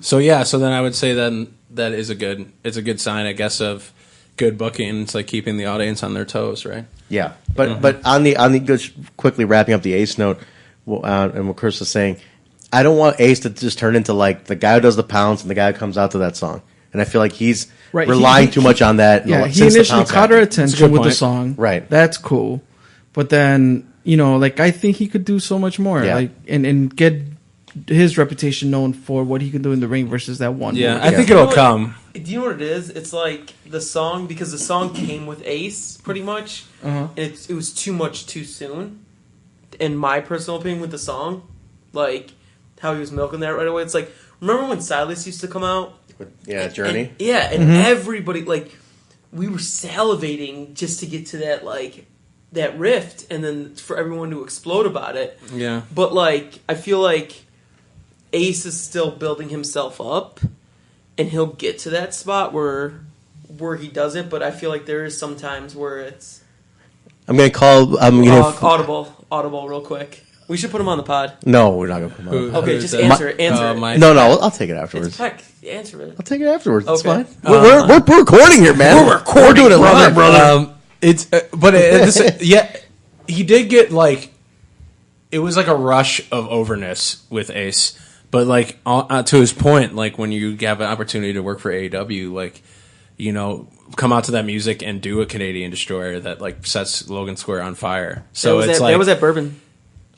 So then I would say then that is it's a good sign, I guess, of good booking. It's like keeping the audience on their toes, right? Yeah, but on the just quickly wrapping up the Ace note, and what Chris was saying, I don't want Ace to just turn into like the guy who does the pounds and the guy who comes out to that song. And I feel like he's relying too much on that. Yeah, he initially caught our attention with the song. Right. That's cool. But then, like, I think he could do so much more. Yeah. Like, and get his reputation known for what he can do in the ring versus that one. Yeah, move. I think it'll come. Do you know what it is? It's like the song, because the song came with Ace, pretty much. Uh-huh. And it was too much too soon. In my personal opinion with the song. Like, how he was milking that right away. It's like, remember when Silas used to come out? Yeah, Journey. And everybody, like, we were salivating just to get to that, like, that rift, and then for everyone to explode about it. Yeah. But, like, I feel like Ace is still building himself up, and he'll get to that spot where he does it, but I feel like there is some times where it's... I'm going to call... Audible real quick. We should put him on the pod. No, we're not going to put him on. Okay, just answer it. No, I'll take it afterwards. It's Peck. Answer it. I'll take it afterwards. That's Okay. fine. We're recording here, man. We're doing it live, brother. He did get like, it was like a rush of overness with Ace, but like to his point, like when you have an opportunity to work for AEW, like, come out to that music and do a Canadian Destroyer that like sets Logan Square on fire. So that was at Bourbon.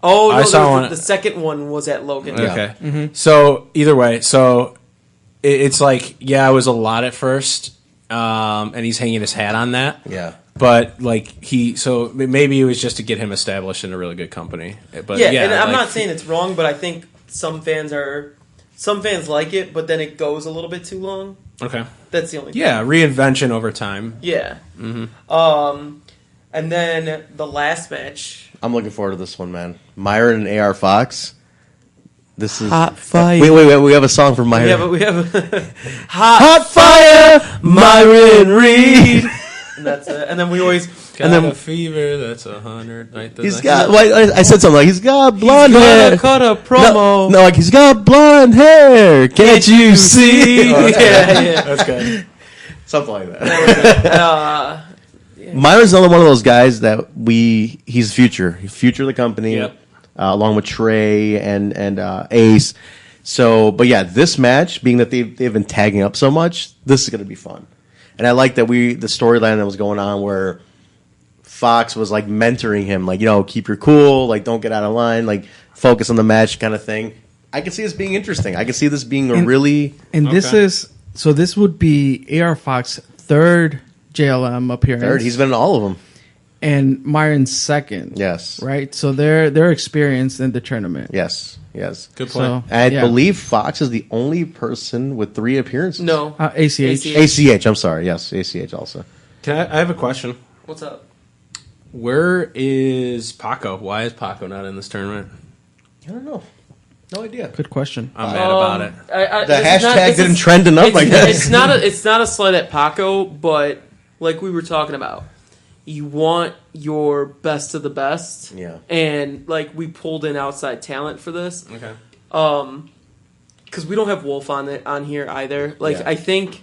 Oh, no, I saw one. The second one was at Logan. Okay. Yeah. Mm-hmm. So either way, it's like, yeah, it was a lot at first, and he's hanging his hat on that. Yeah. But like so maybe it was just to get him established in a really good company. But yeah, and I'm not saying it's wrong, but I think some fans like it, but then it goes a little bit too long. Okay. That's the only thing. Yeah, reinvention over time. Yeah. Mm-hmm. And then the last match. I'm looking forward to this one, man. Myron and AR Fox. This is Hot Fire. Wait. We have a song for Myron. We have a Hot Fire, Myron Reed. And that's it. And then we always Got a fever that's 100. I said something like he's got blonde hair. Cut a promo. No, like he's got blonde hair. Can't you see? Oh, yeah. That's good. Something like that. Myron's another one of those guys that he's future of the company, yep. Along with Trey and Ace. So, but yeah, this match, being that they've been tagging up so much, this is going to be fun. And I like that the storyline that was going on where Fox was like mentoring him, like, keep your cool, like don't get out of line, like focus on the match kind of thing. I can see this being interesting. I can see this being this would be AR Fox's third JLM appearance. Third, he's been in all of them. And Myron's second. Yes. Right? So they're experienced in the tournament. Yes. Good point. So, I believe Fox is the only person with 3 appearances. No. ACH. ACH, I'm sorry. Yes, ACH also. I have a question. What's up? Where is Paco? Why is Paco not in this tournament? I don't know. No idea. Good question. I'm mad about it. The hashtag didn't trend enough, I guess. It's not a slight at Paco, but like we were talking about, you want your best of the best. Yeah. And like we pulled in outside talent for this. Okay. Because we don't have Wolf on here either. Like I think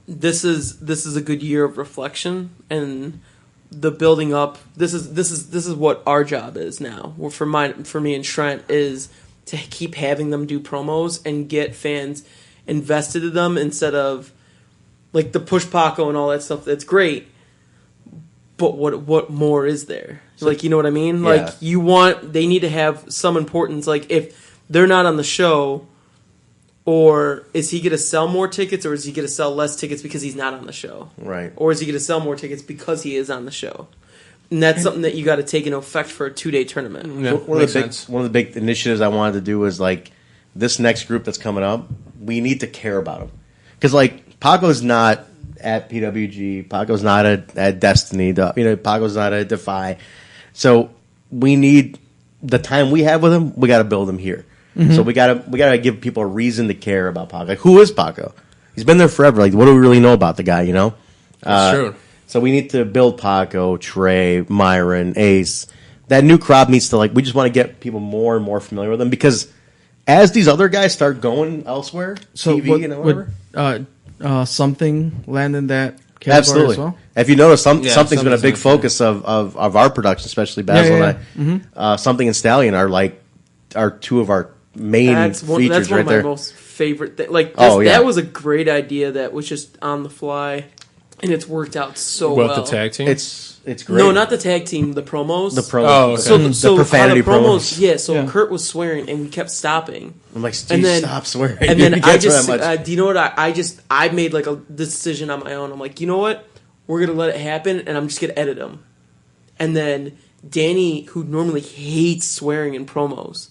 this is a good year of reflection and the building up. This is what our job is now. For me and Trent is to keep having them do promos and get fans invested in them instead of like the push Paco and all that stuff. That's great, but what more is there? Like, you know what I mean? Yeah. Like they need to have some importance. Like if they're not on the show, or is he going to sell more tickets, or is he going to sell less tickets because he's not on the show? Right. Or is he going to sell more tickets because he is on the show? And that's something that you got to take into effect for a 2-day tournament. Yeah, one of the big initiatives I wanted to do was like this next group that's coming up. We need to care about them because like Paco's not at PWG, Paco's not at Destiny, Paco's not at Defy. So we need the time we have with him. We got to build him here. Mm-hmm. So we gotta give people a reason to care about Paco. Like, who is Paco? He's been there forever. Like, what do we really know about the guy? That's true. So we need to build Paco, Trey, Myron, Ace. That new crowd needs to we just want to get people more and more familiar with them because as these other guys start going elsewhere, TV and whatever. something land in that category Absolutely. as well? If you notice, something's been a big something's focus of our production, especially Basil Yeah. and I. Something and Stallion are two of our main That's one features of right my there. most favorite things. Like, Oh, yeah. that was a great idea that was just on the fly, and it's worked out so well. What, the tag team? It's great. No, not the tag team, the promos. the pro. Oh, okay. So, the so profanity how the promos. promos. Yeah, so Yeah. Kurt was swearing, and we kept stopping. I'm like, And Steve, then- stop swearing. And You then can't I swear just, that much. do you know what? I made like a decision on my own. I'm like, you know what? We're gonna let it happen, and I'm just gonna edit them. And then Danny, who normally hates swearing in promos,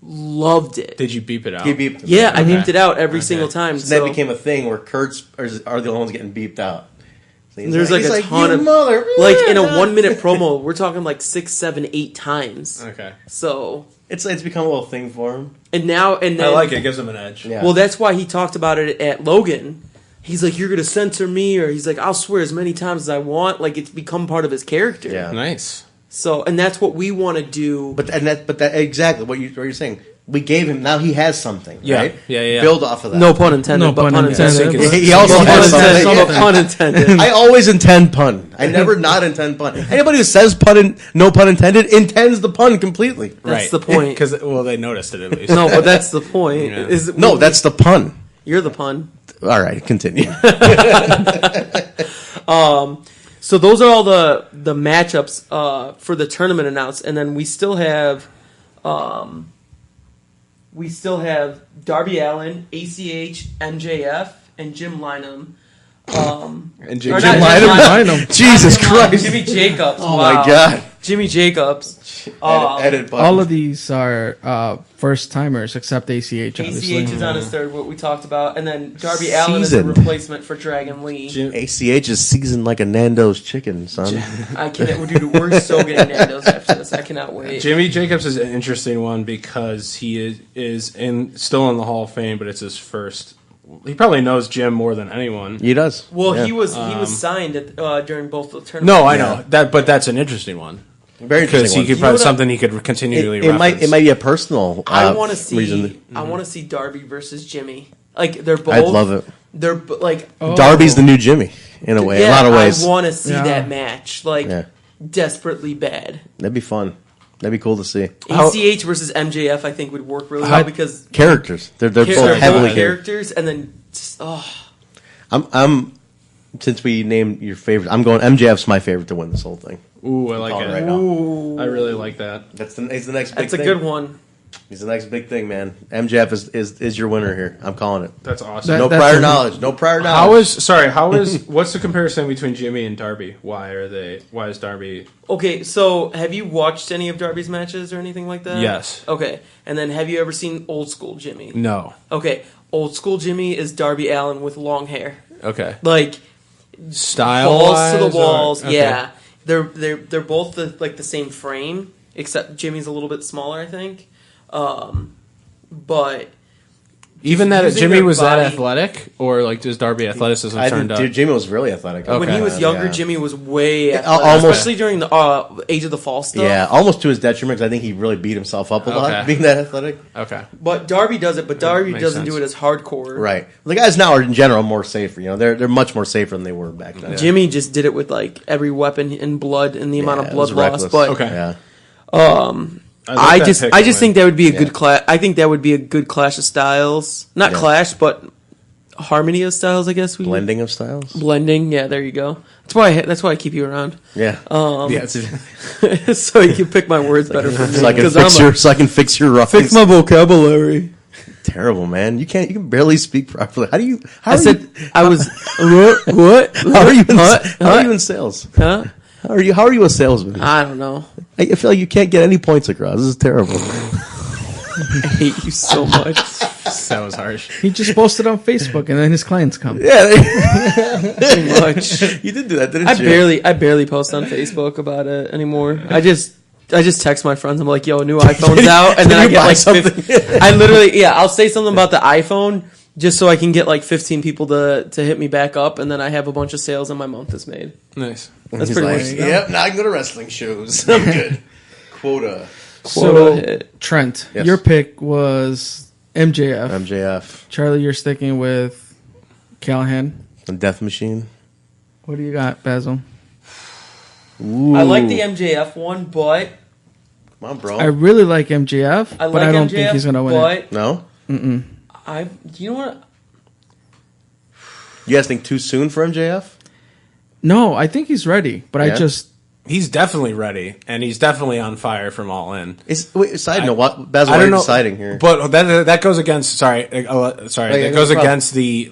loved it. Did you beep it out? He beeped. Yeah, I Okay. beeped it out every Okay. single time. So that became a thing where Kurt's are the only ones getting beeped out. So There's like he's a ton "You of mother, like in a 1 minute promo, we're talking like 6, 7, 8 times. Okay. So It's become a little thing for him. and then I like it. It gives them an edge. Yeah. Well, that's why he talked about it at Logan. He's like, "You're gonna censor me," or he's like, "I'll swear as many times as I want." Like, it's become part of his character. Yeah. Nice. So, and that's what we want to do. But that exactly what you're saying. We gave him, now he has something. Yeah. Right? Yeah. Build off of that. No pun intended. No but pun intended. intended. He also No pun has intended. something. No pun intended. I always intend pun. I never not intend pun. Anybody who says no pun intended intends the pun completely. That's the point. Because they noticed it at least. No, but that's the point. Yeah. Is No, that's the pun. you're the pun. All right, continue. So those are all the matchups for the tournament announced, and then we still have Darby Allin, ACH, MJF, and Jim Lynam. And Or Jim not Lynam. Jesus Christ. Jimmy Jacobs. Oh wow. my God. Jimmy Jacobs. Edit button. All of these are first timers except ACH. Obviously. ACH is on his third, what we talked about, and then Darby Allin is a Seasoned. replacement for Dragon Lee. ACH is seasoned like a Nando's chicken, son. I cannot, dude. We're so getting Nando's after this. I cannot wait. Jimmy Jacobs is an interesting one because he is still in the Hall of Fame, but it's his first. He probably knows Jim more than anyone. He does. Well, Yeah. he was signed during both the tournaments. No, I Yeah. know that, but that's an interesting one Very because interesting. he could You know probably what I- something he could continually. it might reference. be a personal. I want to reason. see. I want to see Darby versus Jimmy. Like they're both. I'd love it. They're like. Darby's the new Jimmy in a way. Yeah, a lot of ways. I want to see Yeah. that match. Like Yeah. desperately bad. That'd be fun. That'd be cool to see. ACH versus MJF, I think would work really well because Characters. They're both they're heavily both characters, and then just, I'm since we named your favorite, I'm going MJF's my favorite to win this whole thing. Ooh, I like Oh, it. right now. ooh, I really like that. He's the next big that's a thing. good one. He's the next big thing, man. MJF is your winner here. I'm calling it. That's awesome. That- No that's prior a- knowledge. No prior knowledge. How is what's the comparison between Jimmy and Darby? Why is Darby? Okay, so have you watched any of Darby's matches or anything like that? Yes. Okay, and then have you ever seen Old School Jimmy? No. Okay, Old School Jimmy is Darby Allin with long hair, Okay. like Style balls to the walls. Okay. Yeah, they're both the same frame, except Jimmy's a little bit smaller, I think. But Even that using Jimmy their was that body- athletic, or like does Darby athleticism I turned think up? Jimmy was really athletic. Okay. when he was younger, Yeah. Jimmy was way Yeah, athletic, almost- especially during the Age of the Fall stuff. Yeah, almost to his detriment because I think he really beat himself up a lot Okay. being that athletic. Okay. But Darby does it, but Darby makes doesn't sense. do it as hardcore. Right. The guys now are in general more safer. You know, they're much more safer than they were back then. Jimmy just did it with like every weapon and blood and the amount of it blood was lost. reckless. But Okay. Yeah. I just think that would be a Yeah. good clash. I think that would be a good clash of styles. Not Yeah. clash, but harmony of styles. I guess we Blending of styles. blending. Yeah, there you go. That's why I keep you around, Yeah. Yeah, it's, so you can pick my words better for me. so I can 'cause fix your rough. fix my vocabulary. Terrible, man. You can barely speak properly. How do you? How I are said you, I was what? how are you in, What? how are you in sales? Huh? How are you a salesman? I don't know. I feel like you can't get any points across. This is terrible. I hate you so much. that was harsh. He just posted on Facebook, and then his clients come. Yeah, Too much. you did do that, didn't you? I barely post on Facebook about it anymore. I just text my friends. I'm like, "Yo, new iPhone's out," and then Did I you get buy like something? I literally, I'll say something about the iPhone just so I can get like 15 people to hit me back up, and then I have a bunch of sales and my month is made. Nice. That's He's pretty like, much yep. Now I can go to wrestling shows. I'm good. Quota. So, Quota hit. Trent, Yes. your pick was MJF. MJF. Charlie, you're sticking with Callahan. The Death Machine. What do you got, Basil? Ooh. I like the MJF one, but Come on, bro. I really like MJF, but I don't think he's gonna win it. No? You know what? You guys think too soon for MJF? No, I think he's ready, but Yeah? He's definitely ready, and he's definitely on fire from All In. Side note, Basil, what are you deciding here? But that goes against. That goes against the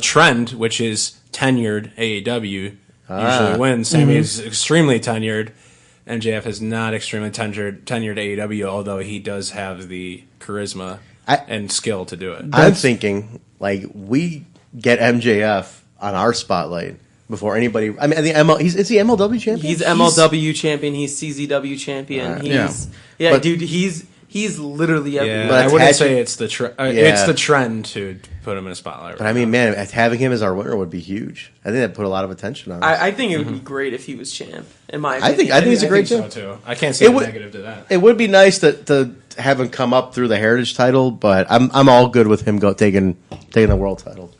trend, which is tenured AEW usually wins. Sammy is extremely tenured. MJF is not extremely tenured AEW, although he does have the charisma and skill to do it. I'm thinking we get MJF on our spotlight before anybody. I mean, is he MLW champion? He's MLW champion. He's CZW champion. Dude. He's literally everywhere. But I wouldn't say it's the it's the trend to put him in a spotlight. But I mean, man, having him as our winner would be huge. I think that put a lot of attention on us. I think it would be great if he was champ. In my opinion, I think he's a great champ too. I can't see a negative to that. It would be nice to have him come up through the Heritage title, but I'm all good with him taking the world title.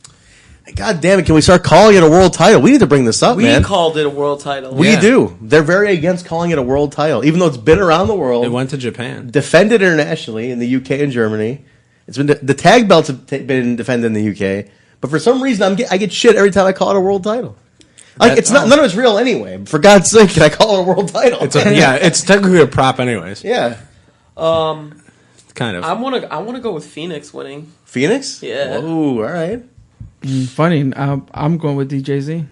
God damn it! Can we start calling it a world title? We need to bring this up, man. We called it a world title. We do. They're very against calling it a world title, even though it's been around the world. It went to Japan, defended internationally in the UK and Germany. It's been the tag belts have been defended in the UK, but for some reason I get shit every time I call it a world title. It's not none of it's real anyway. For God's sake, can I call it a world title? It's technically a prop, anyways. Yeah. Kind of. I want to go with Phoenix winning. Phoenix? Yeah. Whoa, all right. Funny. I'm going with DJZ.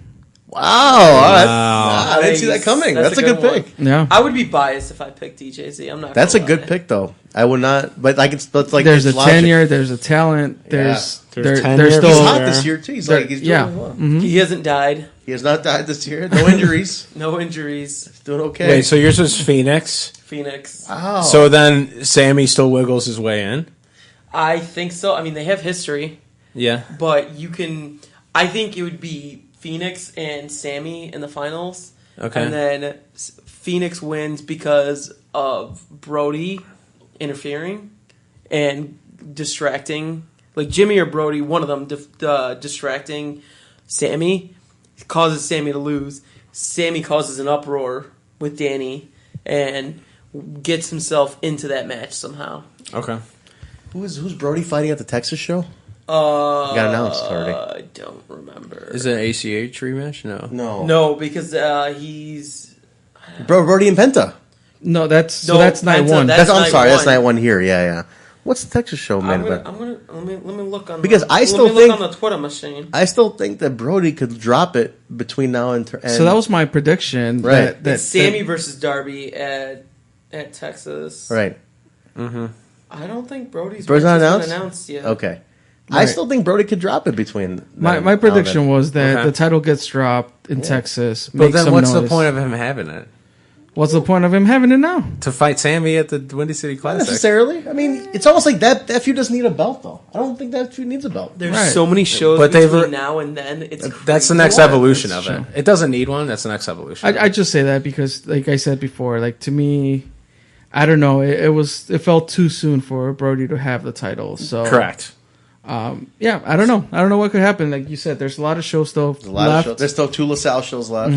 Wow. All right. I didn't see that coming. That's a good pick. Yeah. I would be biased if I picked DJZ. I'm not. That's a gonna good lie. pick, though. I would not. But it's like there's it's a logic. tenure. There's a talent. There's There's tenure. still. He's hot this year too. He's doing well. He hasn't died. He has not died this year. No injuries. No injuries. He's doing okay. Wait, so yours was Phoenix. Phoenix. Wow. So then Sammy still wiggles his way in. I think so. I mean, they have history, Yeah. but you can. I think it would be Phoenix and Sammy in the finals. Okay. And then Phoenix wins because of Brody interfering and distracting. Like Jimmy or Brody, one of them distracting Sammy causes Sammy to lose. Sammy causes an uproar with Danny and gets himself into that match somehow. Okay. Who's Brody fighting at the Texas show? Got announced already. I don't remember. Is it an ACH rematch? No. No, because he's Brody and Penta. No, that's Penta, night one. That's I'm night sorry. That's one. night one here. Yeah. What's the Texas show, man? I'm gonna let me look on Because the, I let still me think- look on the Twitter machine. I still think that Brody could drop it between now and So that was my prediction. Right. It's Sammy versus Darby at Texas. right. I don't think Brody's Brody's not match has been announced? announced yet. Okay. I Right. still think Brody could drop it between. My prediction was that Okay. the title gets dropped in Texas. But makes then some what's the noise. point of him having it? What's the point of him having it now? To fight Sammy at the Windy City Not Classic? necessarily. I mean, it's almost like that feud doesn't need a belt, though. I don't think that feud needs a belt. There's Right. so many shows But they've- between now and then. It's That's the crazy. next Why? evolution of That's it. It doesn't need one. That's the next evolution. I just say that because, like I said before, like to me, I don't know. It felt too soon for Brody to have the title. So Correct. Yeah, I don't know. I don't know what could happen. Like you said, there's a lot of shows still There's a lot left. of shows. There's still 2 LaSalle shows left.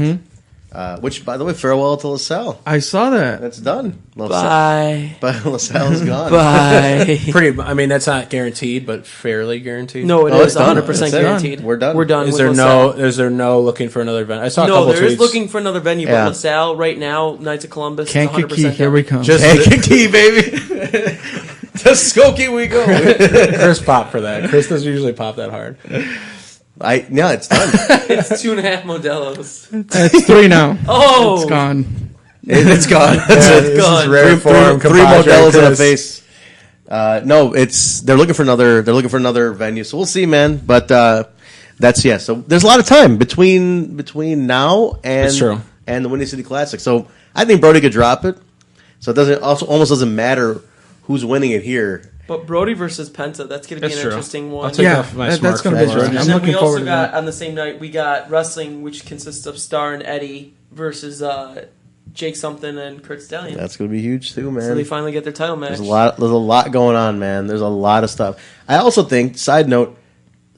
Which, by the way, farewell to LaSalle. I saw that. That's done. Bye. But LaSalle is gone. Bye. Pretty. I mean, that's not guaranteed, but fairly guaranteed. No, it Oh, is it's done. 100% It's done. guaranteed. We're done. We're done. Is with there LaSalle. Is there no looking for another event? I saw a No, couple there tweets. is looking for another venue, Yeah. but LaSalle right now, Knights of Columbus, is Kankakee, 100% here we come. Just Kankakee, baby. To Skokie we go. Chris popped for that. Chris doesn't usually pop that hard. Yeah, it's done. It's 2.5 Modelos. It's 3 now. Oh, It's gone. It's gone. This gone. is rare form. Three compadre Modelos in the Chris. face. No, they're looking for another venue. So we'll see, man. But So there's a lot of time between now and That's true. and the Windy City Classic. So I think Brody could drop it. So it almost doesn't matter who's winning it here. But Brody versus Penta, that's going to be That's an true. interesting one. I'll take Yeah, off my that's smart gonna for be Brody. interesting. And I'm then looking we also forward to got, that. on the same night, we got wrestling, which consists of Star and Eddie versus Jake Something and Kurt Stallion. That's going to be huge too, man. So they finally get their title match. There's a lot going on, man. There's a lot of stuff. I also think, side note,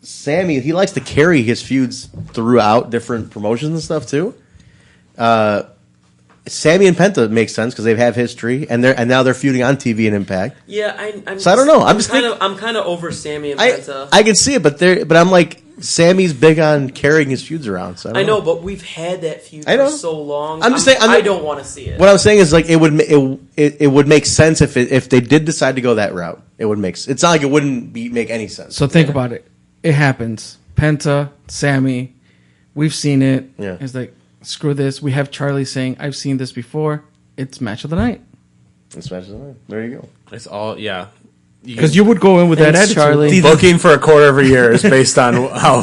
Sammy, he likes to carry his feuds throughout different promotions and stuff too. Sammy and Penta makes sense because they have history, and now they're feuding on TV and Impact. Yeah, I'm So I don't know. I'm kind of over Sammy and I Penta. I can see it, but I'm like Sammy's big on carrying his feuds around. So I know, but we've had that feud I know. for so long. I'm just saying. I don't want to see it. What I'm saying is like it would make sense if they did decide to go that route. It would make. It's not like it wouldn't make any sense. So think about it. It happens. Penta, Sammy, we've seen it. Yeah. It's like, screw this. We have Charlie saying, I've seen this before. It's match of the night. It's match of the night. There you go. It's all Because you would go in with that Thanks, attitude. Charlie. booking for a quarter of a year is based on how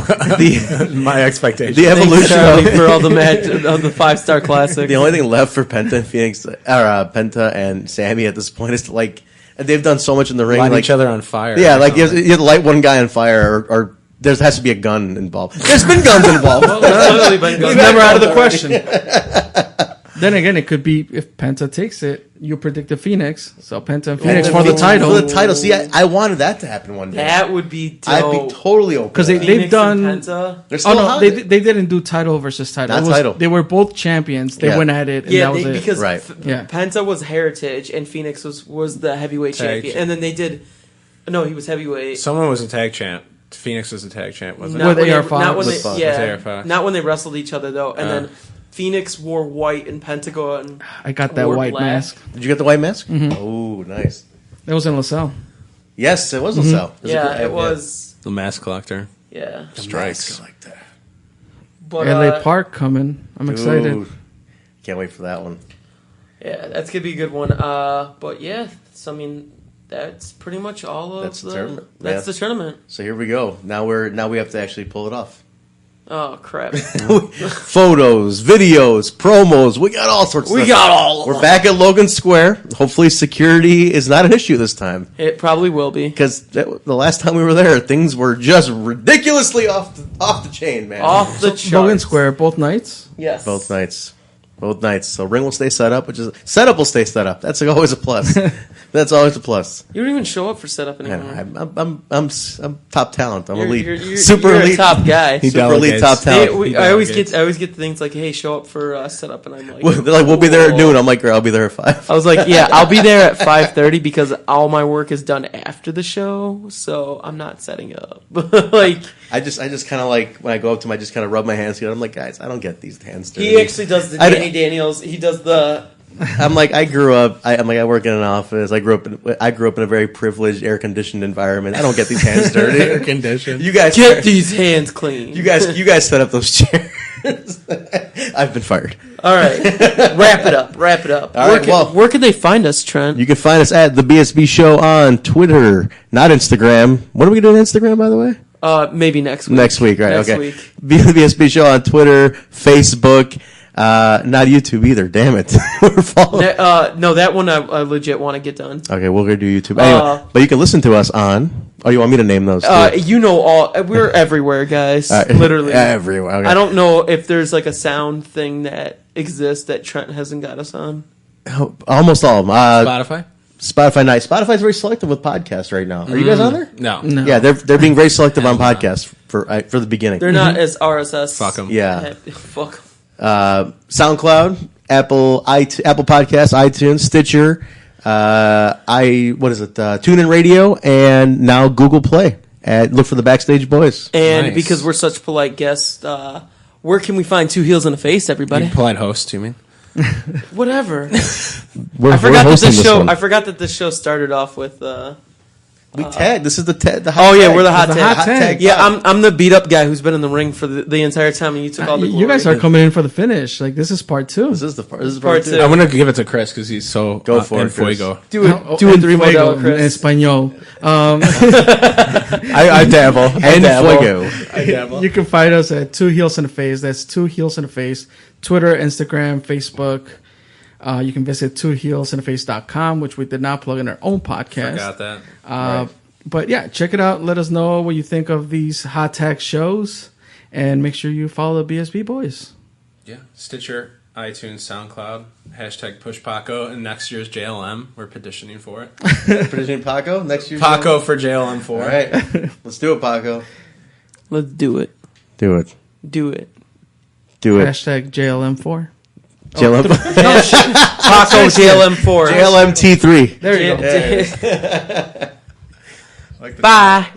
my expectations. The Thanks, evolution Charlie, of for all the match of the 5-star classic. the only thing left for Penta and Phoenix, or Penta and Sammy at this point is to like they've done so much in the ring, Light like each other on fire. yeah, like you have to light one guy on fire, or there has to be a gun involved. There's been guns involved. Totally been It's never out of the question. Then again, it could be if Penta takes it, you predicted Phoenix. So Penta and Phoenix for the title. For the title. See, I wanted that to happen one day. That would be dope. I'd be totally open. Because to that. they've done. And Penta. They're still Oh no, hot. they didn't do title versus title. Not It was- title. They were both champions. They Yeah. went at it, and Yeah, that was it. because Right. Yeah. Penta was Heritage and Phoenix was the heavyweight Tag champion. And then they did. No, he was heavyweight. Someone was a tag champ. Phoenix was a tag champ, wasn't With when AR Fox. Not when With they, Fox. yeah, With AR Fox. not when they wrestled each other though. And then Phoenix wore white and Pentagon. I got that wore white black. mask. Did you get the white mask? Oh, nice. That was in LaSalle. Yes, it was LaSalle. Yeah, it was. it? The Mask Collector. Yeah, Strikes. like that. but LA Park coming. I'm excited. Dude, can't wait for that one. yeah, that's gonna be a good one. But yeah, so I mean, that's pretty much all of That's the the. tournament. That's Yeah. the tournament. So here we go. Now we have to actually pull it off. Oh crap! Photos, videos, promos. We got all sorts of We stuff. got all of We're them. back at Logan Square. Hopefully security is not an issue this time. It probably will be Because the last time we were there, things were just ridiculously off the chain, man. off the charts. Logan Square, both nights. Yes, Both nights. So ring will stay set up, setup will stay set up. That's always a plus. That's always a plus. You don't even show up for setup anymore. Man, I'm top talent. I'm elite. You're Super elite. a top guy. Super elite top talent. I always get things like, "Hey, show up for setup," and I'm like, They're like, we'll be there at "Whoa." noon. I'm like, girl, I'll be there at 5. I was like, "Yeah, I'll be there at 5:30 because all my work is done after the show, so I'm not setting up." Like, I just kind of like when I go up to him, I just kind of rub my hands together. I'm like, guys, I don't get these hands dirty. he actually does the Danny Daniels. He does the. I'm like, I grew up. I work in an office. I grew up in a very privileged, air conditioned environment. I don't get these hands dirty. Air conditioned. You guys Get these hands clean. You guys set up those chairs. I've been fired. All right, wrap it up. All right, Where can they find us, Trent? You can find us at the BSB Show on Twitter, not Instagram. When are we doing Instagram, by the way? Maybe next week. Next week, right? Next Okay. week. BSB Show on Twitter, Facebook, not YouTube either. Damn it, we're following. No, that one I legit want to get done. Okay, we'll go do YouTube. Anyway, but you can listen to us on. Oh, you want me to name those? Too? You know we're everywhere, guys. Literally everywhere. Okay. I don't know if there's like a sound thing that exists that Trent hasn't got us on. Almost all of them. Spotify? Spotify nice. Spotify's very selective with podcasts right now. Are you guys on there? No. Yeah, they're being very selective on podcasts for the beginning. They're not as RSS. Fuck 'em. Yeah. Fuck 'em. SoundCloud, Apple Podcasts, iTunes, Stitcher, TuneIn Radio, and now Google Play. Look for the Backstage Boys. And Nice. because we're such polite guests, where can we find Two Heels and a Face, everybody? You polite host, you mean? Whatever. We're I forgot that hosting this show. one. I forgot that this show started off with. We tagged. This is the hot Oh yeah, tag. we're the hot The tag. hot tag. Yeah, I'm the beat up guy who's been in the ring for the entire time, and you took all the glory. You guys are coming in for the finish. Like, this is part 2. This is part Part 2. two. I'm going to give it to Chris because he's so Go for in it, Chris. fuego. do it. Oh, Do it en 3 fuego, Modelo, Chris. En español. I dabble. And Fuego. I dabble. You can find us at Two Heels in the Face. That's Two Heels in the Face. Twitter, Instagram, Facebook. You can visit twoheelsintheface.com, which we did not plug in our own podcast. Forgot that. But yeah, check it out. Let us know what you think of these hot tag shows. And make sure you follow the BSB Boys. Yeah. Stitcher, iTunes, SoundCloud, #PushPaco, and next year's JLM. We're petitioning for it. Petition Paco next year. Paco for JLM4. All right, let's do it, Paco. Let's do it. Do it. Do it. Do it. Hashtag JLM4. JLM. Taco JLM4. JLMT3. There you go. Bye.